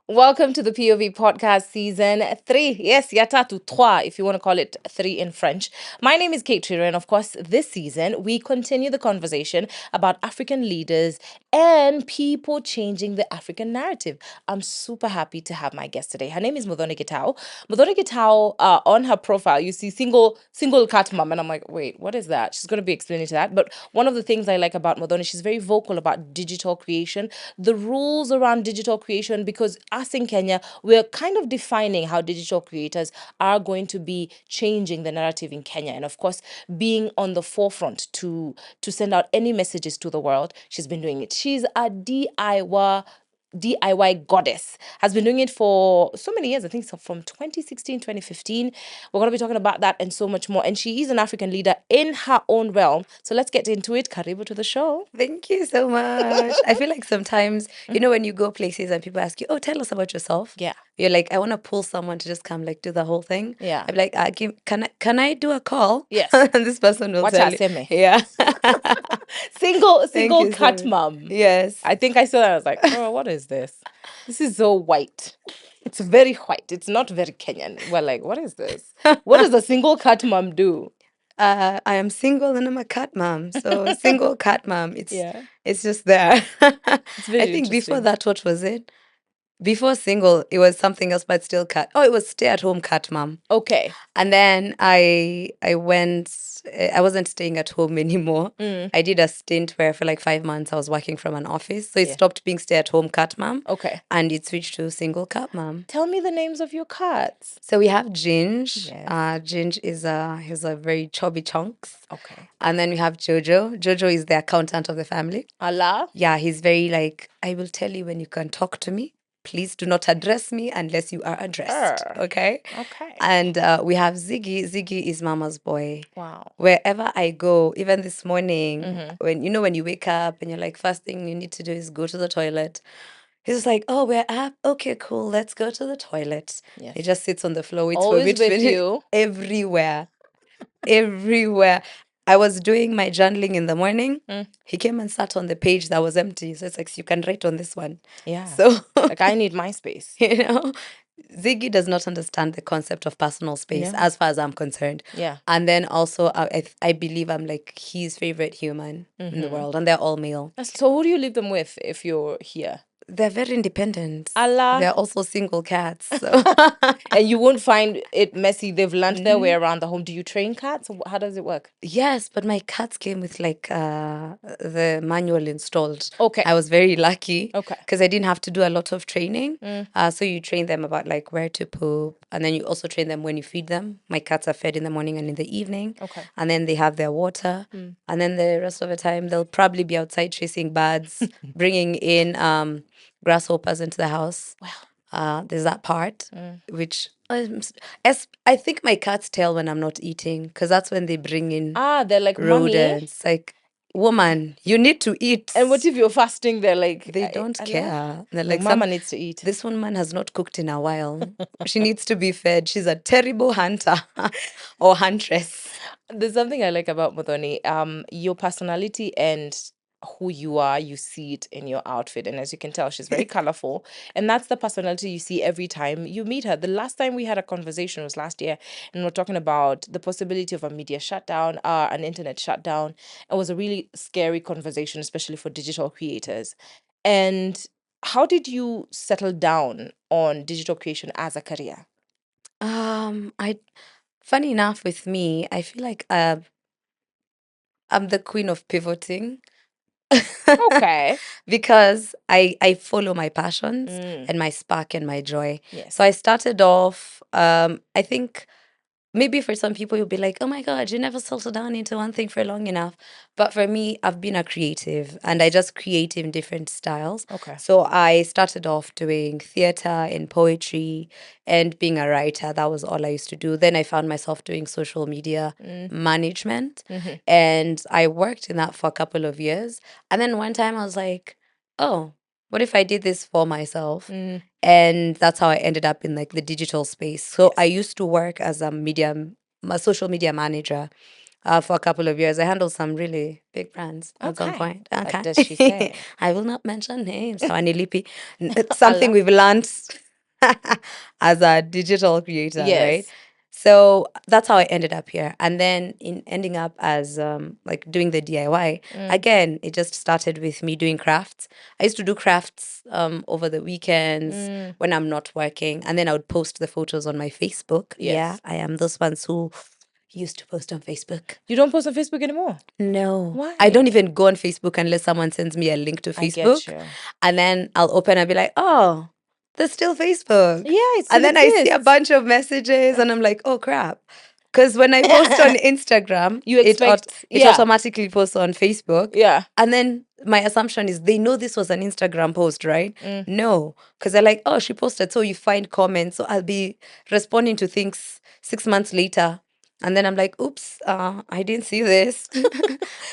Welcome to the POV podcast season 3. Yes, yatatu, trois, if you want to call it 3 in French. My name is Kate Trira, and of course, this season we continue the conversation about African leaders and people changing the African narrative. I'm super happy to have my guest today. Her name is Muthoni Gitau. Muthoni Gitau, on her profile, you see single cat mom, and I'm like, wait, what is that? She's going to be explaining to that. But one of the things I like about Muthoni, she's very vocal about digital creation, the rules around digital creation, because us in Kenya, we're kind of defining how digital creators are going to be changing the narrative in Kenya. And of course, being on the forefront to send out any messages to the world, she's been doing it. She's a DIY goddess, has been doing it for so many years. I think so from 2016, 2015. We're going to be talking about that and so much more. And she is an African leader in her own realm. So let's get into it. Karibu to the show. Thank you so much. I feel like sometimes, when you go places and people ask you, oh, tell us about yourself. Yeah. You're like, I want to pull someone to just come do the whole thing. Yeah. I'm like, can I do a call? Yes. And this person will tell you. Yeah. Single cat so mom. Yes. I think I saw that. I was like, oh, what is this? This is so white. It's very white. It's not very Kenyan. We're like, what is this? What does a single cat mom do? I am single and I'm a cat mom. So single cat mom. Yeah. It's just there. It's very I think before interesting. that, what was it? Before single, it was something else, but still cat. Oh, it was stay-at-home cat mom. Okay. And then I wasn't staying at home anymore. I did a stint where for like 5 months I was working from an office. So it Yeah. stopped being stay-at-home cat mom. Okay. And it switched to single cat mom. Tell me the names of your cats. So we have Ginge. Yes. Ginge he's a very chubby chunks. Okay. And then we have Jojo. Jojo is the accountant of the family. Allah. Yeah, he's very like, I will tell you when you can talk to me. Please do not address me unless you are addressed. Okay? Okay. And we have Ziggy. Ziggy is mama's boy. Wow. Wherever I go, even this morning, when you wake up and you're like, first thing you need to do is go to the toilet. He's like, oh, we're up. Okay, cool. Let's go to the toilet. Yes. He just sits on the floor, waits Always for me to with finish. you. Everywhere. Everywhere. I was doing my journaling in the morning. He came and sat on the page that was empty. So it's like, you can write on this one. Yeah. So like I need my space. Ziggy does not understand the concept of personal space as far as I'm concerned. Yeah. And then also I believe I'm like his favorite human in the world, and they're all male. So who do you leave them with if you're here? They're very independent. Allah. They're also single cats. So. And you won't find it messy. They've learned their way around the home. Do you train cats? How does it work? Yes, but my cats came with like the manual installed. Okay. I was very lucky. Okay. Because I didn't have to do a lot of training. So you train them about like where to poop. And then you also train them when you feed them. My cats are fed in the morning and in the evening. Okay. And then they have their water. And then the rest of the time, they'll probably be outside chasing birds, bringing in grasshoppers into the house. Wow. There's that part, which I think my cats tell when I'm not eating, because that's when they bring in they're like rodents. Mommy. Like, woman, you need to eat. And what if you're fasting? They're like, they don't care. They're like, Mama needs to eat. This woman has not cooked in a while. She needs to be fed. She's a terrible hunter or huntress. There's something I like about Muthoni. Your personality and who you are, you see it in your outfit. And as you can tell, she's very colorful. And that's the personality you see every time you meet her. The last time we had a conversation was last year, and we're talking about the possibility of a media shutdown, an internet shutdown. It was a really scary conversation, especially for digital creators. And how did you settle down on digital creation as a career? Funny enough with me, I feel like I'm the queen of pivoting. Okay. Because I follow my passions and my spark and my joy. Yes. So I started off, I think maybe for some people you'll be like, oh my God, you never settle down into one thing for long enough. But for me, I've been a creative and I just create in different styles. Okay. So I started off doing theater and poetry and being a writer. That was all I used to do. Then I found myself doing social media management. And I worked in that for a couple of years. And then one time I was like, oh, what if I did this for myself? And that's how I ended up in like the digital space. So I used to work as a social media manager for a couple of years. I handled some really big brands at some Okay. point. What Okay. does she say? I will not mention names. Hawanilipi. Something Allah. we've learned as a digital creator, right? Yes. So that's how I ended up here. And then in ending up as like doing the DIY, again, it just started with me doing crafts. I used to do crafts over the weekends when I'm not working. And then I would post the photos on my Facebook. Yes. Yeah, I am those ones who used to post on Facebook. You don't post on Facebook anymore? No. Why? I don't even go on Facebook unless someone sends me a link to I get Facebook. you. And then I'll open and be like, oh, there's still Facebook. Yeah, it And still then I see a exists. bunch of messages and I'm like, oh crap. Because when I post on Instagram, You expect, it yeah. automatically posts on Facebook. Yeah. And then my assumption is they know this was an Instagram post, right? No. Because they're like, oh, she posted. So you find comments. So I'll be responding to things 6 months later. And then I'm like, oops, I didn't see this.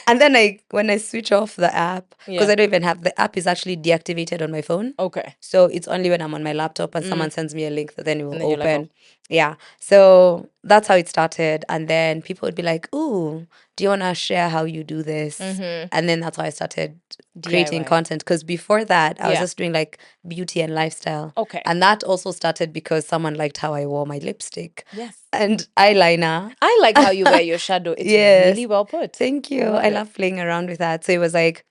And then when I switch off the app, because Yeah. I don't even have the app is actually deactivated on my phone. Okay. So it's only when I'm on my laptop and someone sends me a link that then it will And then you're like, open. Yeah. So that's how it started. And then people would be like, ooh, do you want to share how you do this? And then that's how I started creating DIY. content. Because before that, I was Yeah. just doing like beauty and lifestyle. Okay. And that also started because someone liked how I wore my lipstick Yes. and eyeliner. I like how you wear your shadow. It's Yes. really well put. Thank you. love I it. love playing around with that. So it was like,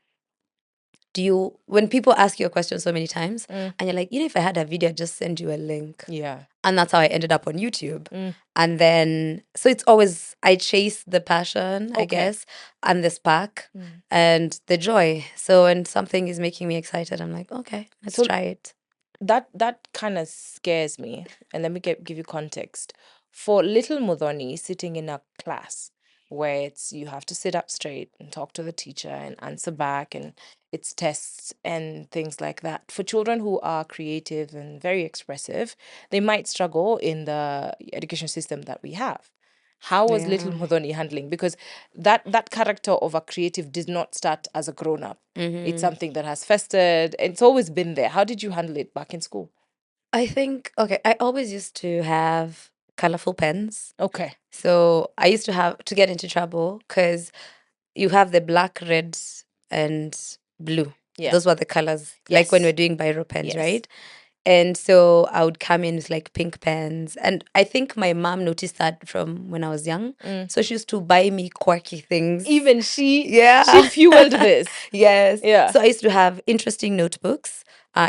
when people ask you a question so many times and you're like, if I had a video, I'd just send you a link. Yeah. And that's how I ended up on YouTube. And then, so it's always, I chase the passion, I Okay. guess, and the spark and the joy. So when something is making me excited, I'm like, okay, let's So- try it. That kind of scares me. And let me give you context. For little Muthoni sitting in a class where you have to sit up straight and talk to the teacher and answer back, and it's tests and things like that. For children who are creative and very expressive, they might struggle in the education system that we have. How was little Yeah. Muthoni handling? Because that character of a creative did not start as a grown up. It's something that has festered. It's always been there. How did you handle it back in school? I think, okay, I always used to have colorful pens. Okay. So I used to have to get into trouble because you have the black, red, and blue. Yeah. Those were the colors, like when Yes. we're doing biro pens, Yes. right? And so I would come in with like pink pens. And I think my mom noticed that from when I was young. So she used to buy me quirky things. Even she Yeah. fueled this. Yes. Yeah. So I used to have interesting notebooks,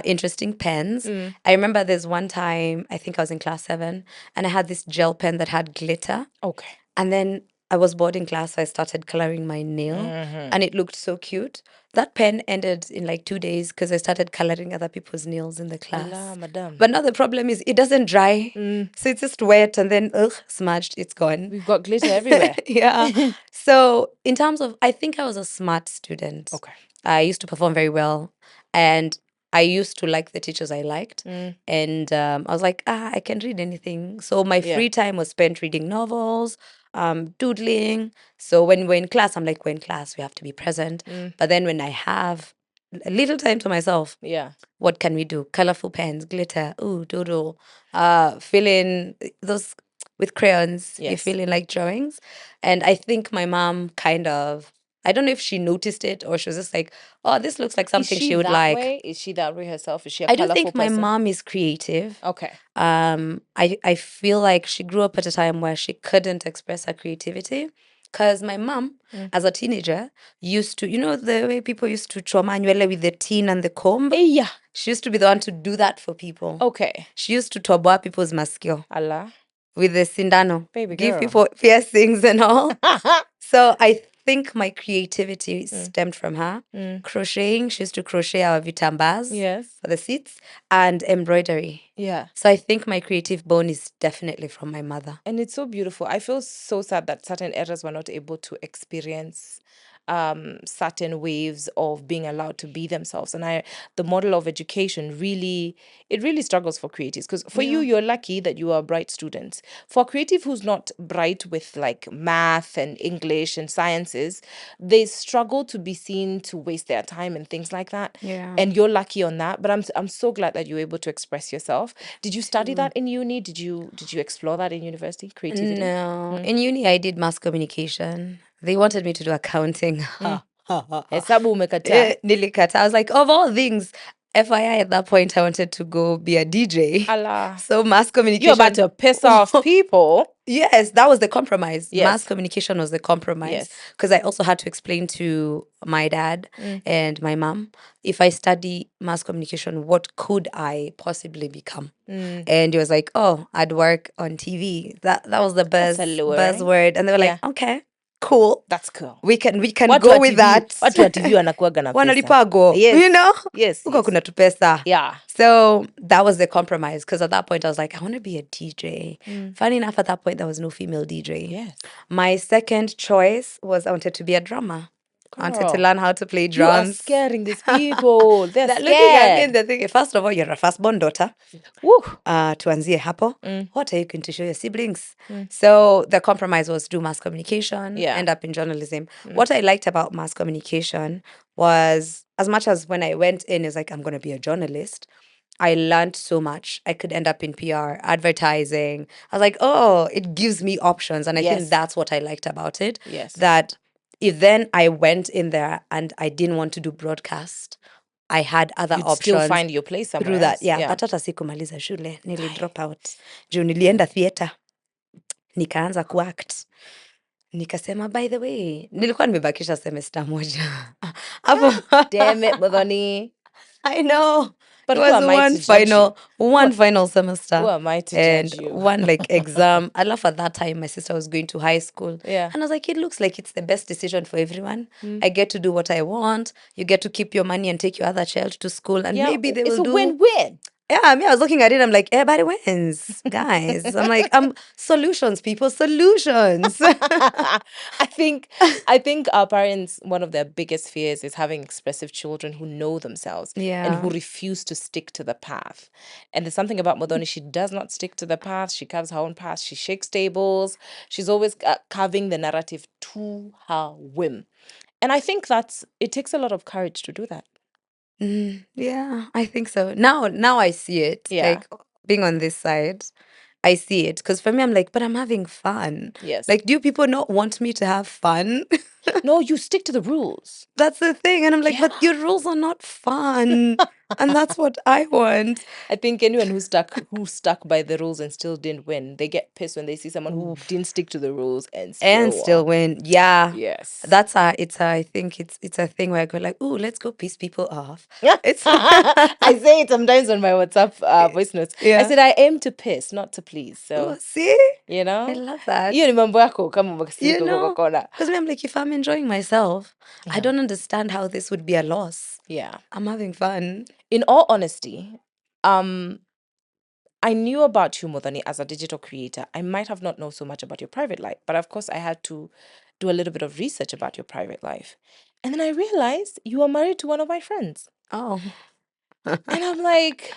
interesting pens. I remember there's one time, I think I was in class 7, and I had this gel pen that had glitter. Okay. And then I was bored in class, so I started coloring my nail, and it looked so cute. That pen ended in like 2 days because I started coloring other people's nails in the class. Allah, madam. But now the problem is it doesn't dry. So it's just wet and then smudged, it's gone. We've got glitter everywhere. Yeah. So in terms of, I think I was a smart student. Okay. I used to perform very well, and I used to like the teachers I liked. And I was like, I can read anything. So my Yeah. free time was spent reading novels, doodling. So when we're in class, I'm like, we're in class, we have to be present. But then when I have a little time to myself, Yeah. what can we do? Colorful pens, glitter, ooh, doodle, fill in those with crayons. You Yes. fill in like drawings. And I think my mom kind of, I don't know if she noticed it or she was just like, oh, this looks like something she would that like. way? Is she that way herself? Is she a I do colorful think my person? mom is creative. Okay. I feel like she grew up at a time where she couldn't express her creativity. Because my mom, as a teenager, used to, the way people used to choma nywele with the tin and the comb? Yeah. She used to be the one to do that for people. Okay. She used to toboa people's maskio Allah. with the sindano. Baby Give girl. people piercings and all. So I think my creativity stemmed from her. Crocheting, she used to crochet our vitambas Yes. for the seats, and embroidery. Yeah. So I think my creative bone is definitely from my mother. And it's so beautiful. I feel so sad that certain eras were not able to experience certain waves of being allowed to be themselves. And the model of education really struggles for creatives, because for you, you're lucky that you are a bright student. For a creative who's not bright with like math and English and sciences, they struggle to be seen to waste their time and things like that. Yeah. And you're lucky on that. But I'm so glad that you're able to express yourself. Did you study that in uni? Did you explore that in university? Creativity? No. In uni, I did mass communication. They wanted me to do accounting. Hesabu umekataa. Nilikata. I was like, of all things, FYI, at that point, I wanted to go be a DJ. Allah. So mass communication. You're about to piss off people. Yes, that was the compromise. Yes. Mass communication was the compromise. Yes. Because I also had to explain to my dad and my mom, if I study mass communication, what could I possibly become? And he was like, oh, I'd work on TV. That was the alluring. buzzword. And they were like, okay, cool. That's cool. We can Watu go wa with TV, that. watu wa TV wanakuwaga na pesa. Wanalipago. Yes. You know? Yes. Huko kuna tupesa. Yeah. So that was the compromise, because at that point I was like, I want to be a DJ. Funny enough, at that point there was no female DJ. Yes. My second choice was I wanted to be a drummer. I wanted to Girl, learn how to play You drums. are scaring these people. They're They're scared. looking at me and they're thinking, first of all, you're a firstborn daughter. Woo. Tuanzie hapo. What are you going to show your siblings? So the compromise was do mass communication, end up in journalism. What I liked about mass communication was, as much as when I went in, it's like, I'm going to be a journalist, I learned so much. I could end up in PR, advertising. I was like, oh, it gives me options. And I think that's what I liked about it. Yes. That if then I went in there and I didn't want to do broadcast, I had other You'd options. still find your place somewhere through that. else. Yeah, but hata sikumaliza shule, nili drop out. Juu nilienda theater. Nikaanza kuact. Nikasema, by the way, nilikuwa nimebakisha semester moja. Damn it, Muthoni. I know. But it who was am I to judge you? one final semester. Who am I to and judge you? one like exam. I love at that time my sister was going to high school. Yeah. And I was like, it looks like it's the best decision for everyone. I get to do what I want. You get to keep your money and take your other child to school. And maybe they will do. It's a win-win. Yeah, I mean, I was looking at it. I'm like, everybody wins, guys. I'm like, solutions, people, solutions. I think our parents, one of their biggest fears is having expressive children who know themselves and who refuse to stick to the path. And there's something about Muthoni, she does not stick to the path. She carves her own path. She shakes tables. She's always carving the narrative to her whim. And I think it takes a lot of courage to do that. Yeah, I think so. Now I see it. Yeah. Like being on this side, I see it. Because for me, I'm like, but I'm having fun. Yes. Like, do people not want me to have fun? No, you stick to the rules. That's the thing. And I'm like, but your rules are not fun. And that's what I want. I think anyone who stuck by the rules and still didn't win, they get pissed when they see someone who didn't stick to the rules and still win. Yeah. Yes. That's I think it's a thing where I go like, ooh, let's go piss people off. It's I say it sometimes on my WhatsApp voice notes. Yeah. I said I aim to piss, not to please. So see? you know? I love that. Hiyo ni mambo yako kama You umekasirika know, kwa kona. because I'm like, if I'm enjoying myself, I don't understand how this would be a loss. Yeah. I'm having fun. In all honesty, I knew about you, Muthoni, as a digital creator. I might have not known so much about your private life, but of course I had to do a little bit of research about your private life. And then I realized you were married to one of my friends. Oh. And I'm like,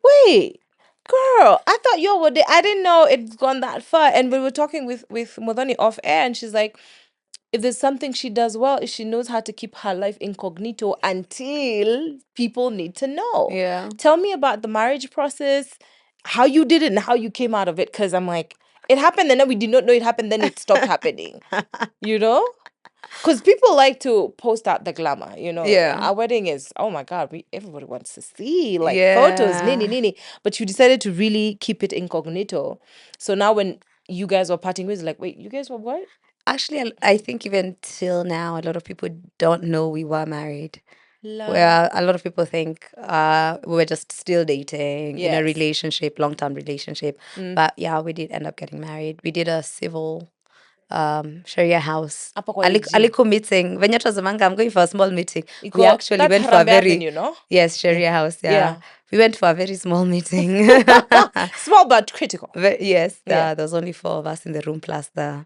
wait, girl, I thought you were I didn't know it's gone that far. And we were talking with Muthoni off air, and she's like, if there's something she does well, is she knows how to keep her life incognito until people need to know. Yeah. Tell me about the marriage process, how you did it and how you came out of it. Because I'm like, it happened and then we did not know it happened, then it stopped happening. You know? Because people like to post out the glamour, you know. Yeah. Our wedding is, oh my God, everybody wants to see, like Yeah. photos, nini. But you decided to really keep it incognito. So now when you guys were parting ways, like, wait, you guys were what? Actually, I think even till now, a lot of people don't know we were married. Where a lot of people think we were just still dating in a Yes. relationship, long-term relationship. But yeah, we did end up getting married. We did a civil Sharia house. Hapo kwa Aliko meeting. Venye tutasemanga, I'm going for a small meeting. Iko- We actually that's went for a Harambee very Avenue, no? yes, Sharia house. Yeah. Yeah. We went for a very small meeting. Small but critical. Yes, Yeah. there was only 4 of us in the room plus the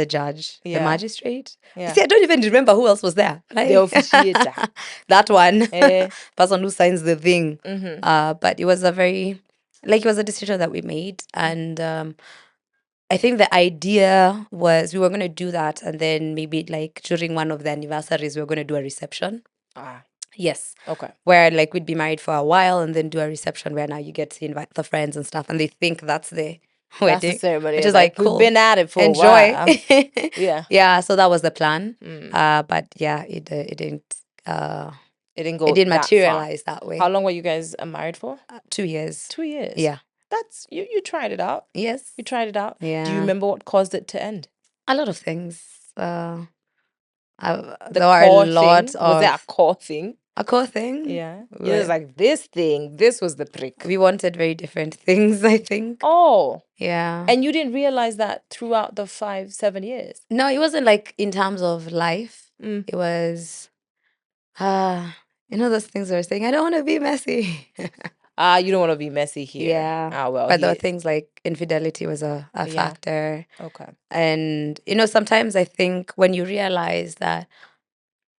judge, the Yeah. magistrate. Yeah. See, I don't even remember who else was there. The officiator. That one. Eh. Person who signs the thing. Mhm. But it was it was a decision that we made. And I think the idea was we were going to do that. And then maybe like during one of the anniversaries, we were going to do a reception. Ah, Yes. okay. Where like we'd be married for a while and then do a reception where now you get to invite the friends and stuff. And they think that's the That's the wedding, ceremony. which You're is like, like we've cool. been at it for a Enjoy. while. Yeah. Yeah, so that was the plan. Mm. But yeah, it didn't It didn't it go didn't that far. materialize that way. How long were you guys married for? 2 years. 2 years. Yeah. That's you tried it out. Yes. You tried it out. Do you Yeah. remember what caused it to end? A lot of things. The There are a core lot thing. Was that a of core thing? a core thing. Yeah. It was Where like this thing. This was the prick. we wanted very different things, I think. Oh. Yeah. And you didn't realize that throughout the 5-7 years. No, it wasn't like in terms of life. Mm. It was those things we were saying, I don't want to be messy. You don't want to be messy here. Yeah. Ah, well. But there were things like infidelity was a Yeah. factor. Okay. And, sometimes I think when you realize that,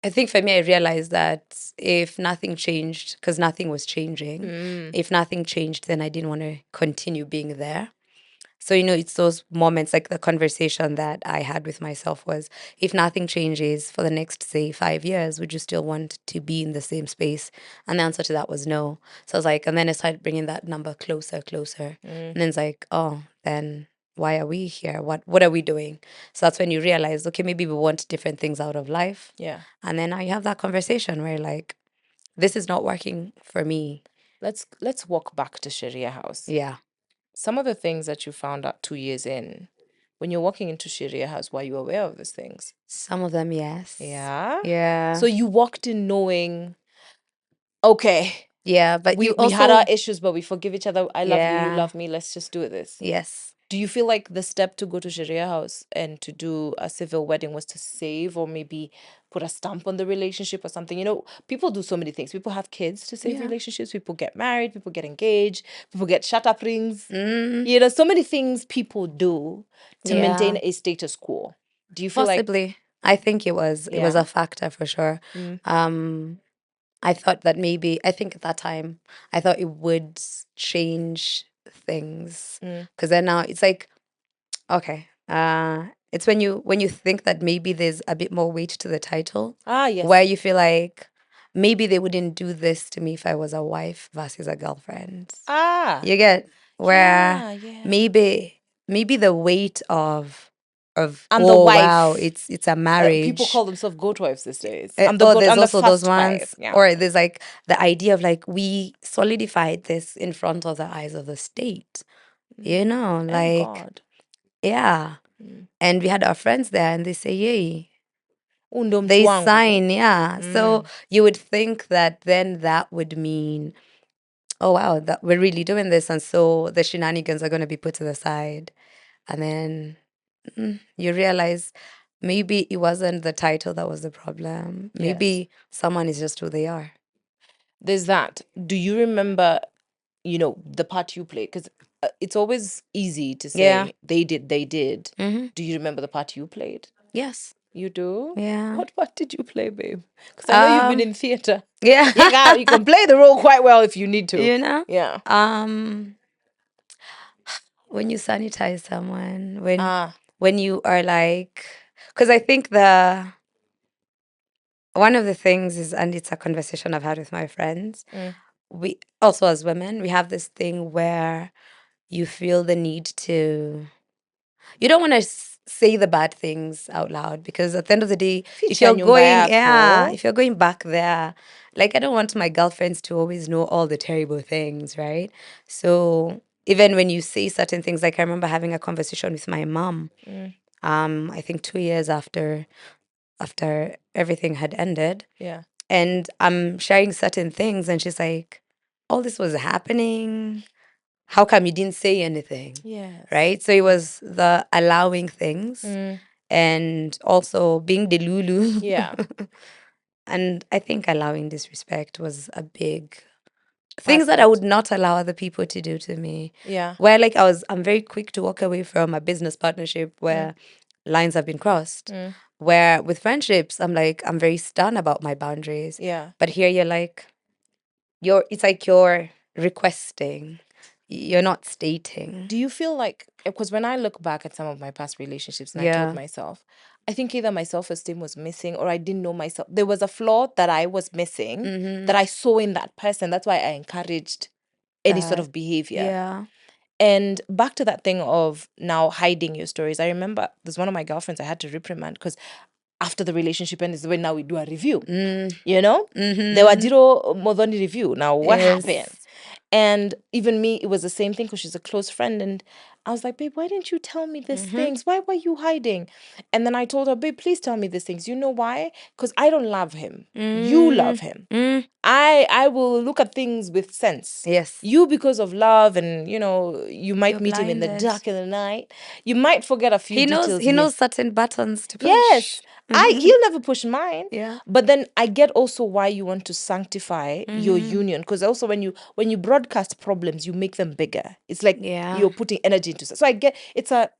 I think for me, I realized that if nothing changed, because nothing was changing, if nothing changed, then I didn't want to continue being there. So, it's those moments, like the conversation that I had with myself was, if nothing changes for the next, say, 5 years, would you still want to be in the same space? And the answer to that was no. So I was like, and then I started bringing that number closer. And then it's like, oh, then why are we here? What are we doing? So that's when you realize, okay, maybe we want different things out of life. Yeah. And then now you have that conversation where like, this is not working for me. Let's walk back to Sharia house. Yeah. Some of the things that you found out 2 years in, when you're walking into Sharia house, were you aware of these things? Some of them, yes. Yeah. Yeah. So you walked in knowing, okay, yeah, but we you also had our issues, but we forgive each other. I love you, you Yeah. love me. Let's just do this. Yes. Do you feel like the step to go to Sharia house and to do a civil wedding was to save or maybe put a stamp on the relationship or something? People do so many things. People have kids to save Yeah. relationships. People get married. People get engaged. People get shut up rings. Mm, So many things people do to maintain yeah. a status quo. Do you feel Possibly. I think it was Yeah. a factor for sure. I thought that maybe I think at that time I thought it would change things because then now it's like okay, it's when you think that maybe there's a bit more weight to the title yes. where you feel like maybe they wouldn't do this to me if I was a wife versus a girlfriend. You get where yeah. maybe the weight of I'm the oh wife. wow, it's a marriage. People call themselves goat wives these days. I'm the oh, goat. there's I'm the also those first ones, wife. Yeah. or there's like the idea of like we solidified this in front of the eyes of the state. And like God. yeah, and we had our friends there, and they say, "Yay." Undo They mtu wangu. sign, yeah. So you would think that then that would mean, oh wow, that we're really doing this, and so the shenanigans are going to be put to the side, and then you realize maybe it wasn't the title that was the problem. Maybe someone is just who they are. There's that. Do you remember, the part you played? Because it's always easy to say Yeah. they did. Mm-hmm. Do you remember the part you played? Yes. You do? Yeah. What part did you play, babe? Because I know you've been in theater. Yeah. You can play the role quite well if you need to. Yeah. When you sanitize someone, when Ah. when you are like, because I think one of the things is, and it's a conversation I've had with my friends, we also as women, we have this thing where you feel the need to, you don't want to say the bad things out loud because at the end of the day, if you're going back there, like I don't want my girlfriends to always know all the terrible things, right? So even when you say certain things, like I remember having a conversation with my mom, I think 2 years after everything had ended. Yeah. And I'm sharing certain things, and she's like, all this was happening. How come you didn't say anything? Yes. Right? So it was the allowing things and also being the Lulu. Yeah. And I think allowing disrespect was a big things that I would not allow other people to do to me. Yeah. Where like I'm very quick to walk away from a business partnership where lines have been crossed. Where with friendships, I'm very stern about my boundaries. Yeah. But here you're like, it's like you're requesting. You're not stating. Do you feel like, because when I look back at some of my past relationships and I told myself, I think either my self-esteem was missing or I didn't know myself. There was a flaw that I was missing that I saw in that person. That's why I encouraged any sort of behavior. Yeah. And back to that thing of now hiding your stories. I remember there's one of my girlfriends I had to reprimand because after the relationship ends, is when now we do a review. You know? There were zero Muthoni review. Now, what happened? And even me, it was the same thing because she's a close friend. And I was like, babe, why didn't you tell me these things? Why were you hiding? And then I told her, babe, please tell me these things. You know why? Because I don't love him. You love him. I will look at things with sense. Yes. You, because of love, and you might You're meet him in the blinded. dark of the night. You might forget a few He knows details. he knows certain buttons to push. Yes. He'll never push mine. Yeah. But then I get also why you want to sanctify your union, because also when you broadcast problems, you make them bigger. It's like you're putting energy into it. So I get it's a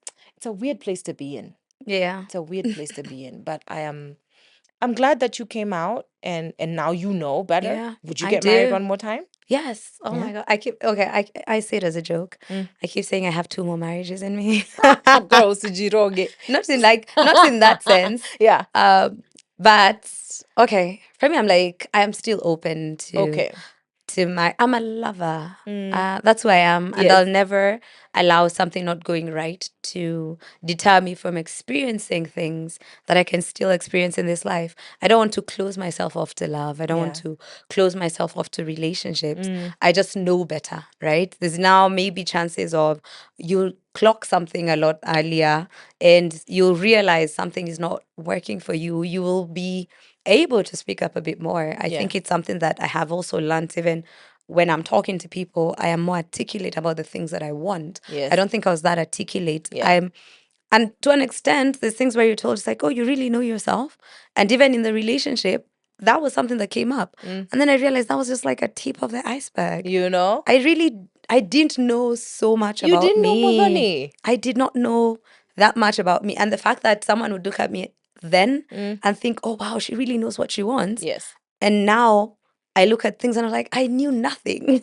weird place to be in. Yeah. It's a weird place to be in. But I'm glad that you came out and now you know better. Yeah, Would you I get married do. one more time? Yes. Oh my God. I say it as a joke. I keep saying I have 2 more marriages in me. Girl, usijiroge. Not in that sense. Yeah. But okay. For me, I'm like, I am still open Okay. I'm a lover. That's who I am. And Yes. I'll never allow something not going right to deter me from experiencing things that I can still experience in this life. I don't want to close myself off to love. I don't want to close myself off to relationships. I just know better, right? There's now maybe chances of you'll clock something a lot earlier and you'll realize something is not working for you. You will be able to speak up a bit more. I think it's something that I have also learned even when I'm talking to people. I am more articulate about the things that I want. Yes. I don't think I was that articulate. Yeah. And to an extent, there's things where you're told, it's like, oh, you really know yourself. And even in the relationship, that was something that came up. And then I realized that was just like a tip of the iceberg. I didn't know so much You about didn't know me. Muthoni. I did not know that much about me. And the fact that someone would look at me then and think, oh, wow, she really knows what she wants. Yes. And now I look at things and I'm like, I knew nothing.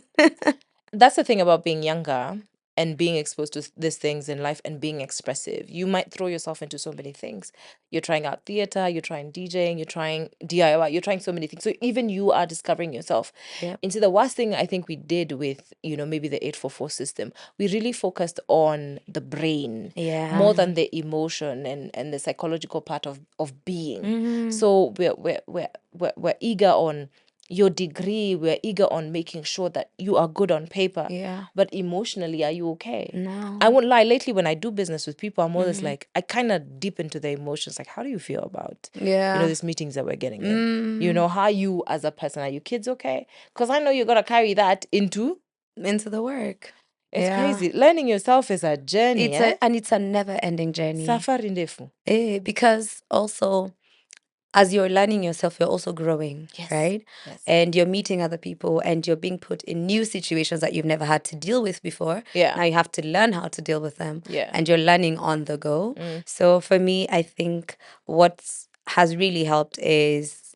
That's the thing about being younger and being exposed to these things in life and being expressive. You might throw yourself into so many things. You're trying out theater, you're trying DJing, you're trying DIY, you're trying so many things. So even you are discovering yourself. Yep. And so the worst thing I think we did with, maybe the 844 system, we really focused on the brain more than the emotion and the psychological part of being. So we're eager on your degree, we're eager on making sure that you are good on paper. Yeah. But emotionally, are you okay? No. I won't lie, lately when I do business with people, I'm always like, I kind of dip into the emotions. Like, how do you feel about, these meetings that we're getting in? How you as a person, are your kids okay? Because I know you're going to carry that into the work. It's crazy. Learning yourself is a journey. It's a never-ending journey. Safari ndefu. Because also, as you're learning yourself, you're also growing, right? Yes. And you're meeting other people and you're being put in new situations that you've never had to deal with before. Yeah. Now you have to learn how to deal with them. Yeah. And you're learning on the go. So for me, I think what has really helped is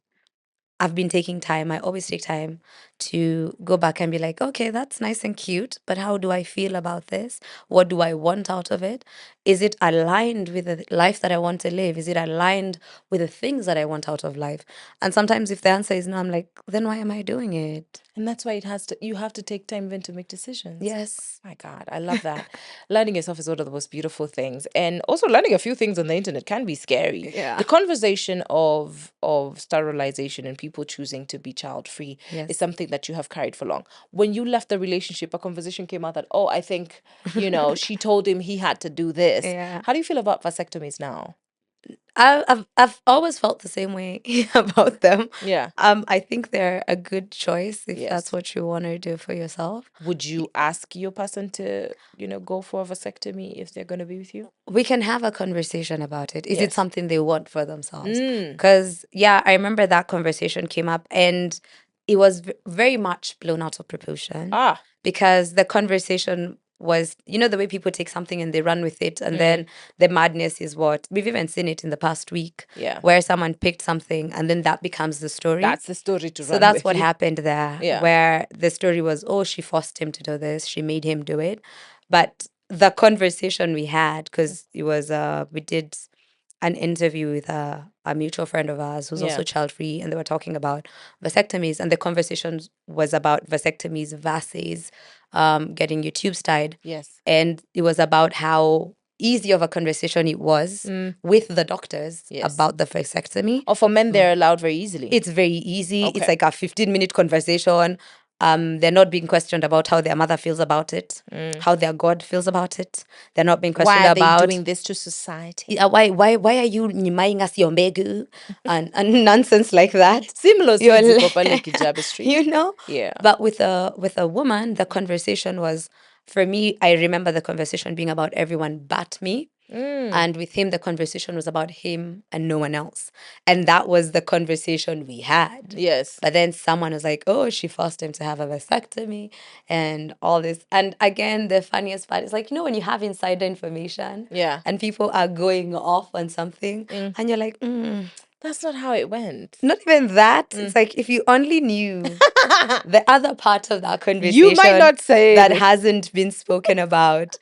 I've been taking time. I always take time to go back and be like, okay, that's nice and cute, but how do I feel about this? What do I want out of it? Is it aligned with the life that I want to live? Is it aligned with the things that I want out of life? And sometimes if the answer is no, I'm like, then why am I doing it? And that's why you have to take time even to make decisions. Yes. My God, I love that. Learning yourself is one of the most beautiful things. And also learning a few things on the internet can be scary. Yeah. The conversation of sterilization and people choosing to be child-free is something that you have carried for long. When you left the relationship, a conversation came out that, oh, I think, she told him he had to do this. Yeah. How do you feel about vasectomies now? I've always felt the same way about them. Yeah. I think they're a good choice if Yes. that's what you want to do for yourself. Would you ask your person to, go for a vasectomy if they're going to be with you? We can have a conversation about it. Is it Yes. something they want for themselves? Because, I remember that conversation came up and it was very much blown out of proportion. Because the conversation was, the way people take something and they run with it. And then the madness is what we've even seen it in the past week. Yeah. Where someone picked something and then that becomes the story. That's the story to run So that's with. what happened there. Yeah. Where the story was, oh, she forced him to do this. She made him do it. But the conversation we had, because it was, we did an interview with a mutual friend of ours who's also child free, and they were talking about vasectomies, and the conversation was about vasectomies versus getting your tubes tied. Yes. And it was about how easy of a conversation it was with the doctors Yes. about the vasectomy. Or for men, they're allowed very easily. It's very easy. Okay. It's like a 15-minute conversation. They're not being questioned about how their mother feels about it, how their God feels about it. They're not being questioned Why are they about doing this to society? why are you nyimaying us your mbegu and nonsense like that. Similar You're seeds iko like- pale Kijabe Street. You know? Yeah. But with a woman, the conversation was, for me, I remember the conversation being about everyone but me. And with him, the conversation was about him and no one else. And that was the conversation we had. Yes. But then someone was like, oh, she forced him to have a vasectomy and all this. And again, the funniest part is like, you know, when you have insider information Yeah. and people are going off on something and you're like, That's not how it went. not even that. It's like, if you only knew the other part of that conversation You might not say that it. hasn't been spoken about,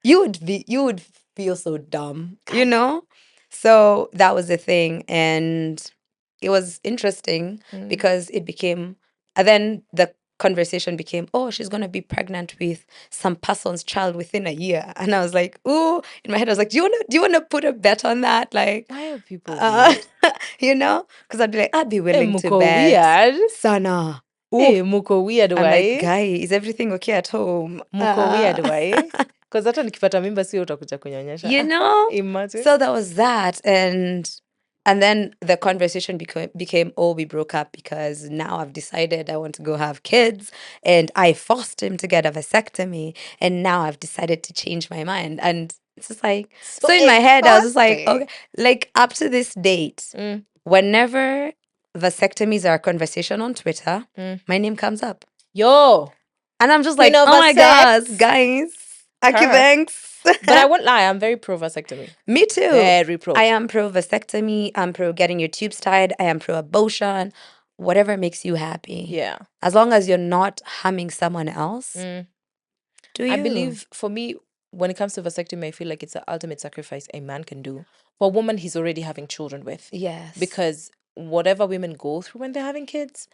you would feel so dumb, you know? So that was the thing. And it was interesting because it became, and then the conversation became, oh, she's going to be pregnant with some person's child within a year. And I was like, ooh, in my head, I was like, do you want to put a bet on that? Like, Why are people weird? you know? Because I'd be like, I'd be willing to Muko bet. weird. Sana. Hey, Ooh. muko weird, I'm like, why? guy, is everything okay at home? Muko weird, why? Because hata nikipata mimba sio utakuja kunyonyesha. You know? Imagine. So that was that. And then the conversation became, oh, we broke up because now I've decided I want to go have kids. And I forced him to get a vasectomy. And now I've decided to change my mind. And it's just like, so in my head, I was just like, exhausting. okay, like up to this date, whenever vasectomies are a conversation on Twitter, my name comes up. Yo. And I'm just Queen like, of oh my vasect. God, guys. Okay, Her. thanks. But I won't lie, I'm very pro vasectomy. Me too. Very pro. I am pro vasectomy. I'm pro getting your tubes tied. I am pro abortion. Whatever makes you happy. Yeah. As long as you're not harming someone else. Do you? I believe for me, when it comes to vasectomy, I feel like it's the ultimate sacrifice a man can do. For a woman, he's already having children with. Yes. Because whatever women go through when they're having kids,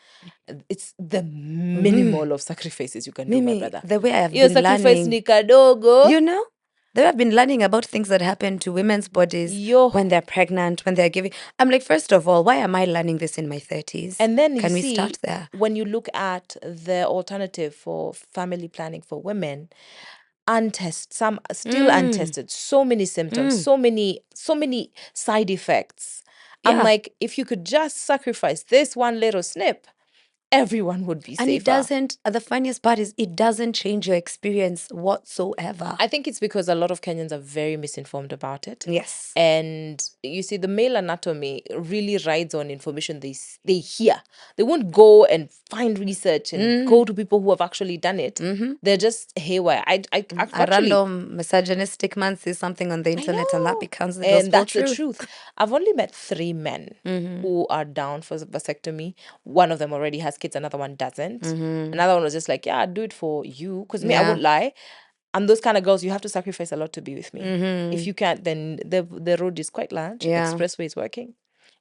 it's the minimal of sacrifices you can do, my Mimi, brother. the way I've Your been sacrifice learning, ni kadogo. you know, the way I've been learning about things that happen to women's bodies Yo. when they're pregnant, when they're giving. I'm like, first of all, why am I learning this in my 30s? And then Can you we see, start there? when you look at the alternative for family planning for women, some still untested, so many symptoms, so many side effects. I'm Yeah. like, if you could just sacrifice this one little snip, everyone would be safer. And it doesn't, the funniest part is it doesn't change your experience whatsoever. I think it's because a lot of Kenyans are very misinformed about it. Yes. And you see, the male anatomy really rides on information they hear. They won't go and find research and go to people who have actually done it. They're just haywire. I A actually, random misogynistic man says something on the internet and that becomes the and gospel that's truth. the truth. I've only met 3 men who are down for vasectomy. One of them already has kids, another one doesn't. Another one was just like, yeah, I'd do it for you. Because me, I Yeah. won't lie. I'm those kind of girls, you have to sacrifice a lot to be with me. If you can't, then the road is quite large. Yeah. Expressway is working.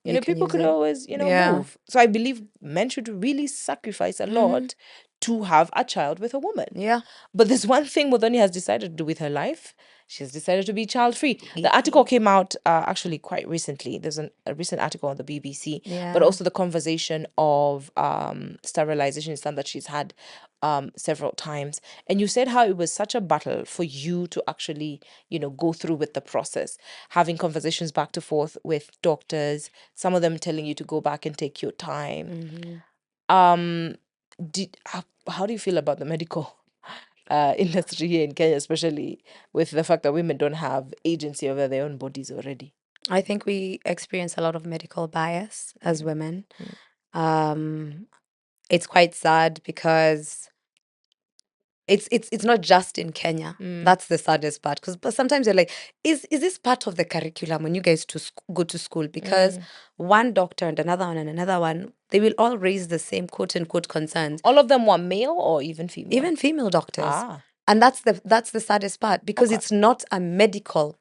You You know, can people use could it. always, Yeah. move. So I believe men should really sacrifice a lot to have a child with a woman. Yeah. But there's one thing Muthoni has decided to do with her life. She has decided to be child free. The article came out actually quite recently. There's a recent article on the BBC, but Yeah. also the conversation of sterilization is something that she's had several times. And you said how it was such a battle for you to actually, go through with the process, having conversations back to forth with doctors, some of them telling you to go back and take your time. How do you feel about the medical industry here in Kenya, especially with the fact that women don't have agency over their own bodies already? I think we experience a lot of medical bias as women. It's quite sad because it's not just in Kenya. That's the saddest part. But sometimes you're like, is this part of the curriculum when you guys go to school? Because one doctor and another one, they will all raise the same quote unquote concerns. All of them were male or even female? Even female doctors. Ah. And that's the saddest part because it's not a medical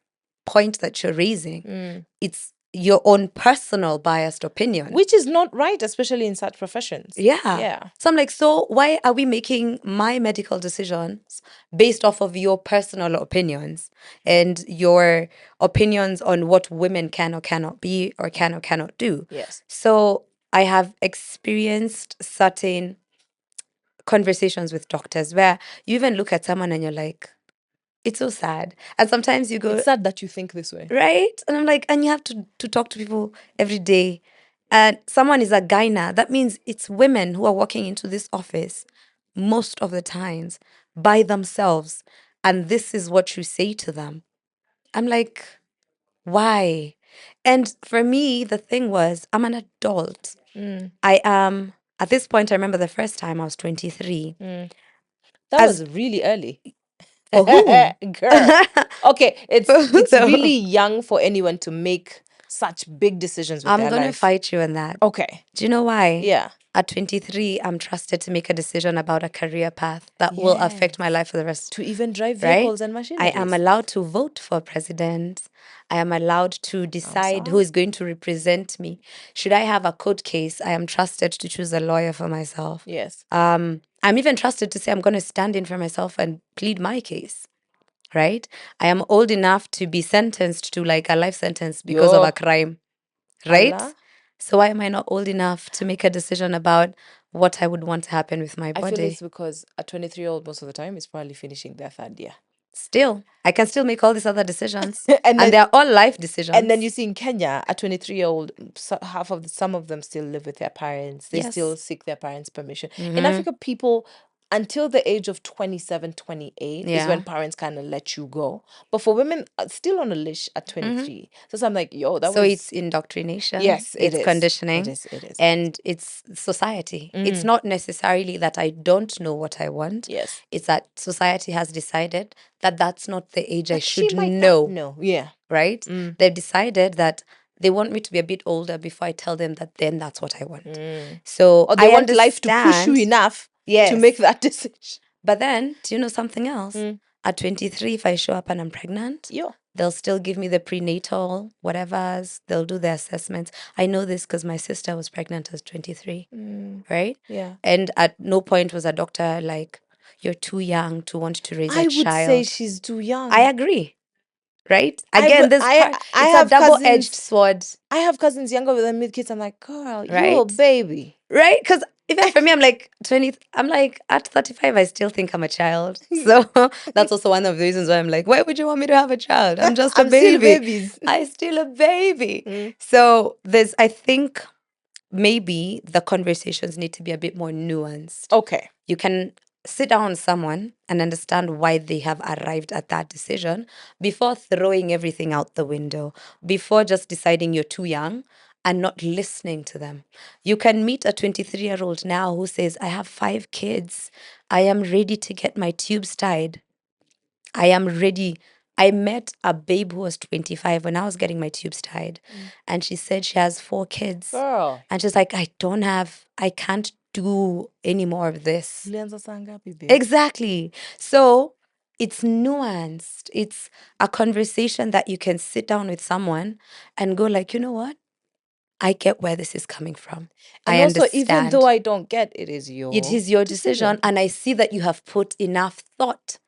point that you're raising. It's your own personal biased opinion. Which is not right, especially in such professions. Yeah. So I'm like, so why are we making my medical decisions based off of your personal opinions and your opinions on what women can or cannot be or can or cannot do? Yes. So I have experienced certain conversations with doctors where you even look at someone and you're like, it's so sad. And sometimes you go, It's sad that you think this way. right? And I'm like, and you have to talk to people every day. And someone is a gyna. That means it's women who are walking into this office most of the times by themselves. And this is what you say to them. I'm like, why? And for me, the thing was, I'm an adult. I am, at this point, I remember the first time I was 23. That As was really early. for whom? Girl. Okay, it's So- really young for anyone to make such big decisions with I'm their going to life. fight you on that. Okay. Do you know why? Yeah. At 23, I'm trusted to make a decision about a career path that will affect my life for the rest. To even drive Right? vehicles and I machineries. am allowed to vote for president. I am allowed to decide who is going to represent me. Should I have a court case, I am trusted to choose a lawyer for myself. Yes. I'm even trusted to say I'm going to stand in for myself and plead my case. Right? I am old enough to be sentenced to like a life sentence because of Yo. a crime. Right? Allah. So why am I not old enough to make a decision about what I would want to happen with my I feel body? it's because a 23-year-old most of the time is probably finishing their third year. Still, I can still make all these other decisions. And then- they're all life decisions. And then you see in Kenya, a 23-year-old, some of them still live with their parents. They Yes. still seek their parents' permission. In Africa, people, until the age of 27, 28 is when Yeah. parents kind of let you go. But for women, still on a leash at 23. So I'm like, yo, that So was... it's indoctrination. Yes, it it's is. conditioning. It is. And it's society. It's not necessarily that I don't know what I want. Yes. It's that society has decided that that's not the age I But she should might know. not know. Yeah. Right? They've decided that they want me to be a bit older before I tell them that then that's what I want. So Or they I want life to push you understand- enough to Yes. make that decision. But then, do you know something else? At 23, if I show up and I'm pregnant, Yo. they'll still give me the prenatal, whatever's. They'll do the assessments. I know this because my sister was pregnant at 23, right? Yeah. And at no point was a doctor like, you're too young to want to raise a I child. would say she's too young. I agree, right? I Again, would- this I- part, I it's a have double-edged cousins- sword, I have cousins younger than me kids. I'm like, girl, you're a Right? baby. right? Because even for me, I'm like 20, I'm like at 35, I still think I'm a child. So that's also one of the reasons why I'm like, why would you want me to have a child? I'm just a I'm still baby. babies. I'm still a baby. So I think maybe the conversations need to be a bit more nuanced. Okay. You can sit down with someone and understand why they have arrived at that decision before throwing everything out the window, before just deciding you're too young and not listening to them. You can meet a 23-year-old now who says, I have 5 kids. I am ready to get my tubes tied. I am ready. I met a babe who was 25 when I was getting my tubes tied. And she said she has 4 kids. Girl. And she's like, I can't do any more of this. Ulianza saa ngapi, babe? Exactly. So it's nuanced. It's a conversation that you can sit down with someone and go like, you know what? I get where this is coming from. And I also, understand. even though I don't get, it is your It is your decision. And I see that you have put enough thought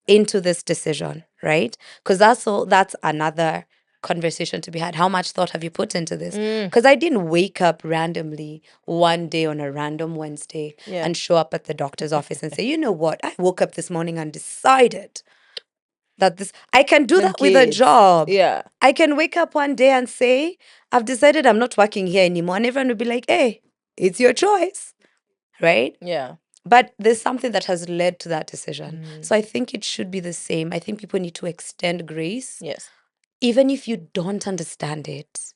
into this decision, right? Because that's another conversation to be had. How much thought have you put into this? Because I didn't wake up randomly one day on a random Wednesday Yeah. and show up at the doctor's office and say, you know what? I woke up this morning and decided that I can do that with a kids. job. Yeah. I can wake up one day and say, I've decided I'm not working here anymore. And everyone will be like, hey, it's your choice, right? Yeah. But there's something that has led to that decision. So I think it should be the same. I think people need to extend grace. Yes. Even if you don't understand it,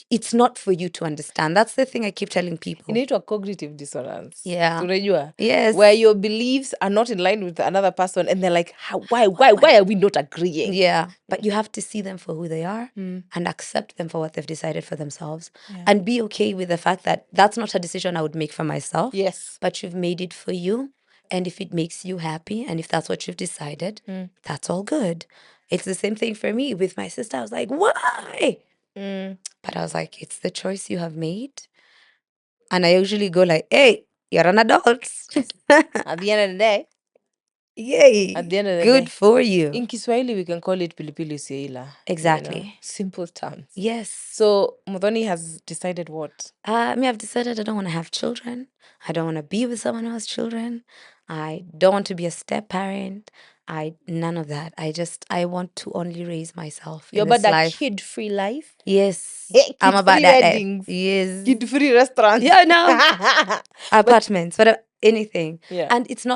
it's not for you to understand. That's the thing I keep telling people. Inaitwa cognitive dissonance. Yeah. Tunajua? Yes. Where your beliefs are not in line with another person and they're like, why are we not agreeing? Yeah. But you have to see them for who they are and accept them for what they've decided for themselves. And be okay with the fact that that's not a decision I would make for myself. Yes. But you've made it for you. And if it makes you happy and if that's what you've decided, that's all good. It's the same thing for me with my sister. I was like, why? But I was like, it's the choice you have made. And I usually go like, hey, you're an adult. At the end of the day, Yay. at the end of the Good day, for you. in Kiswahili, we can call it pilipili usiyoila. Exactly. Simple terms. Yes. So Muthoni has decided what? I've decided I don't want to have children. I don't want to be with someone who has children. I don't want to be a step parent. None of that. I want to only raise myself You're in this about a life. kid-free life? Yes. Hey, I'm about kid-free that. weddings. Yes. Kid-free restaurants. Yeah, no. Apartments, whatever, anything. Yeah. And it's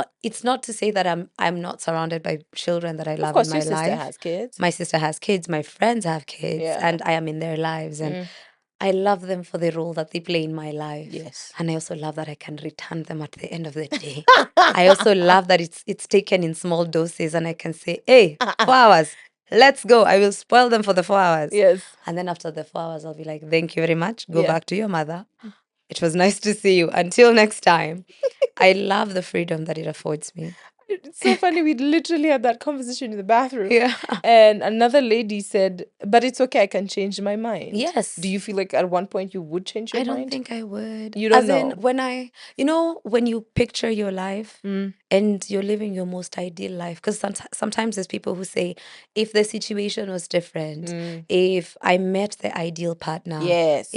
not to say that I'm not surrounded by children that I Of love course, in my your sister life. has kids. My sister has kids, my friends have kids, Yeah. and I am in their lives, and I love them for the role that they play in my life. Yes. And I also love that I can return them at the end of the day. I also love that it's taken in small doses, and I can say, hey, 4 hours, let's go. I will spoil them for the 4 hours. Yes. And then after the 4 hours, I'll be like, thank you very much. Go Yeah. back to your mother. It was nice to see you. Until next time. I love the freedom that it affords me. It's so funny. We literally had that conversation in the bathroom. Yeah. And another lady said, but it's okay, I can change my mind. Yes. Do you feel like at one point you would change your I mind? don't think I would. You don't As in, know. when you picture your life and you're living your most ideal life, because sometimes there's people who say, if the situation was different, if I met the ideal partner, Yes.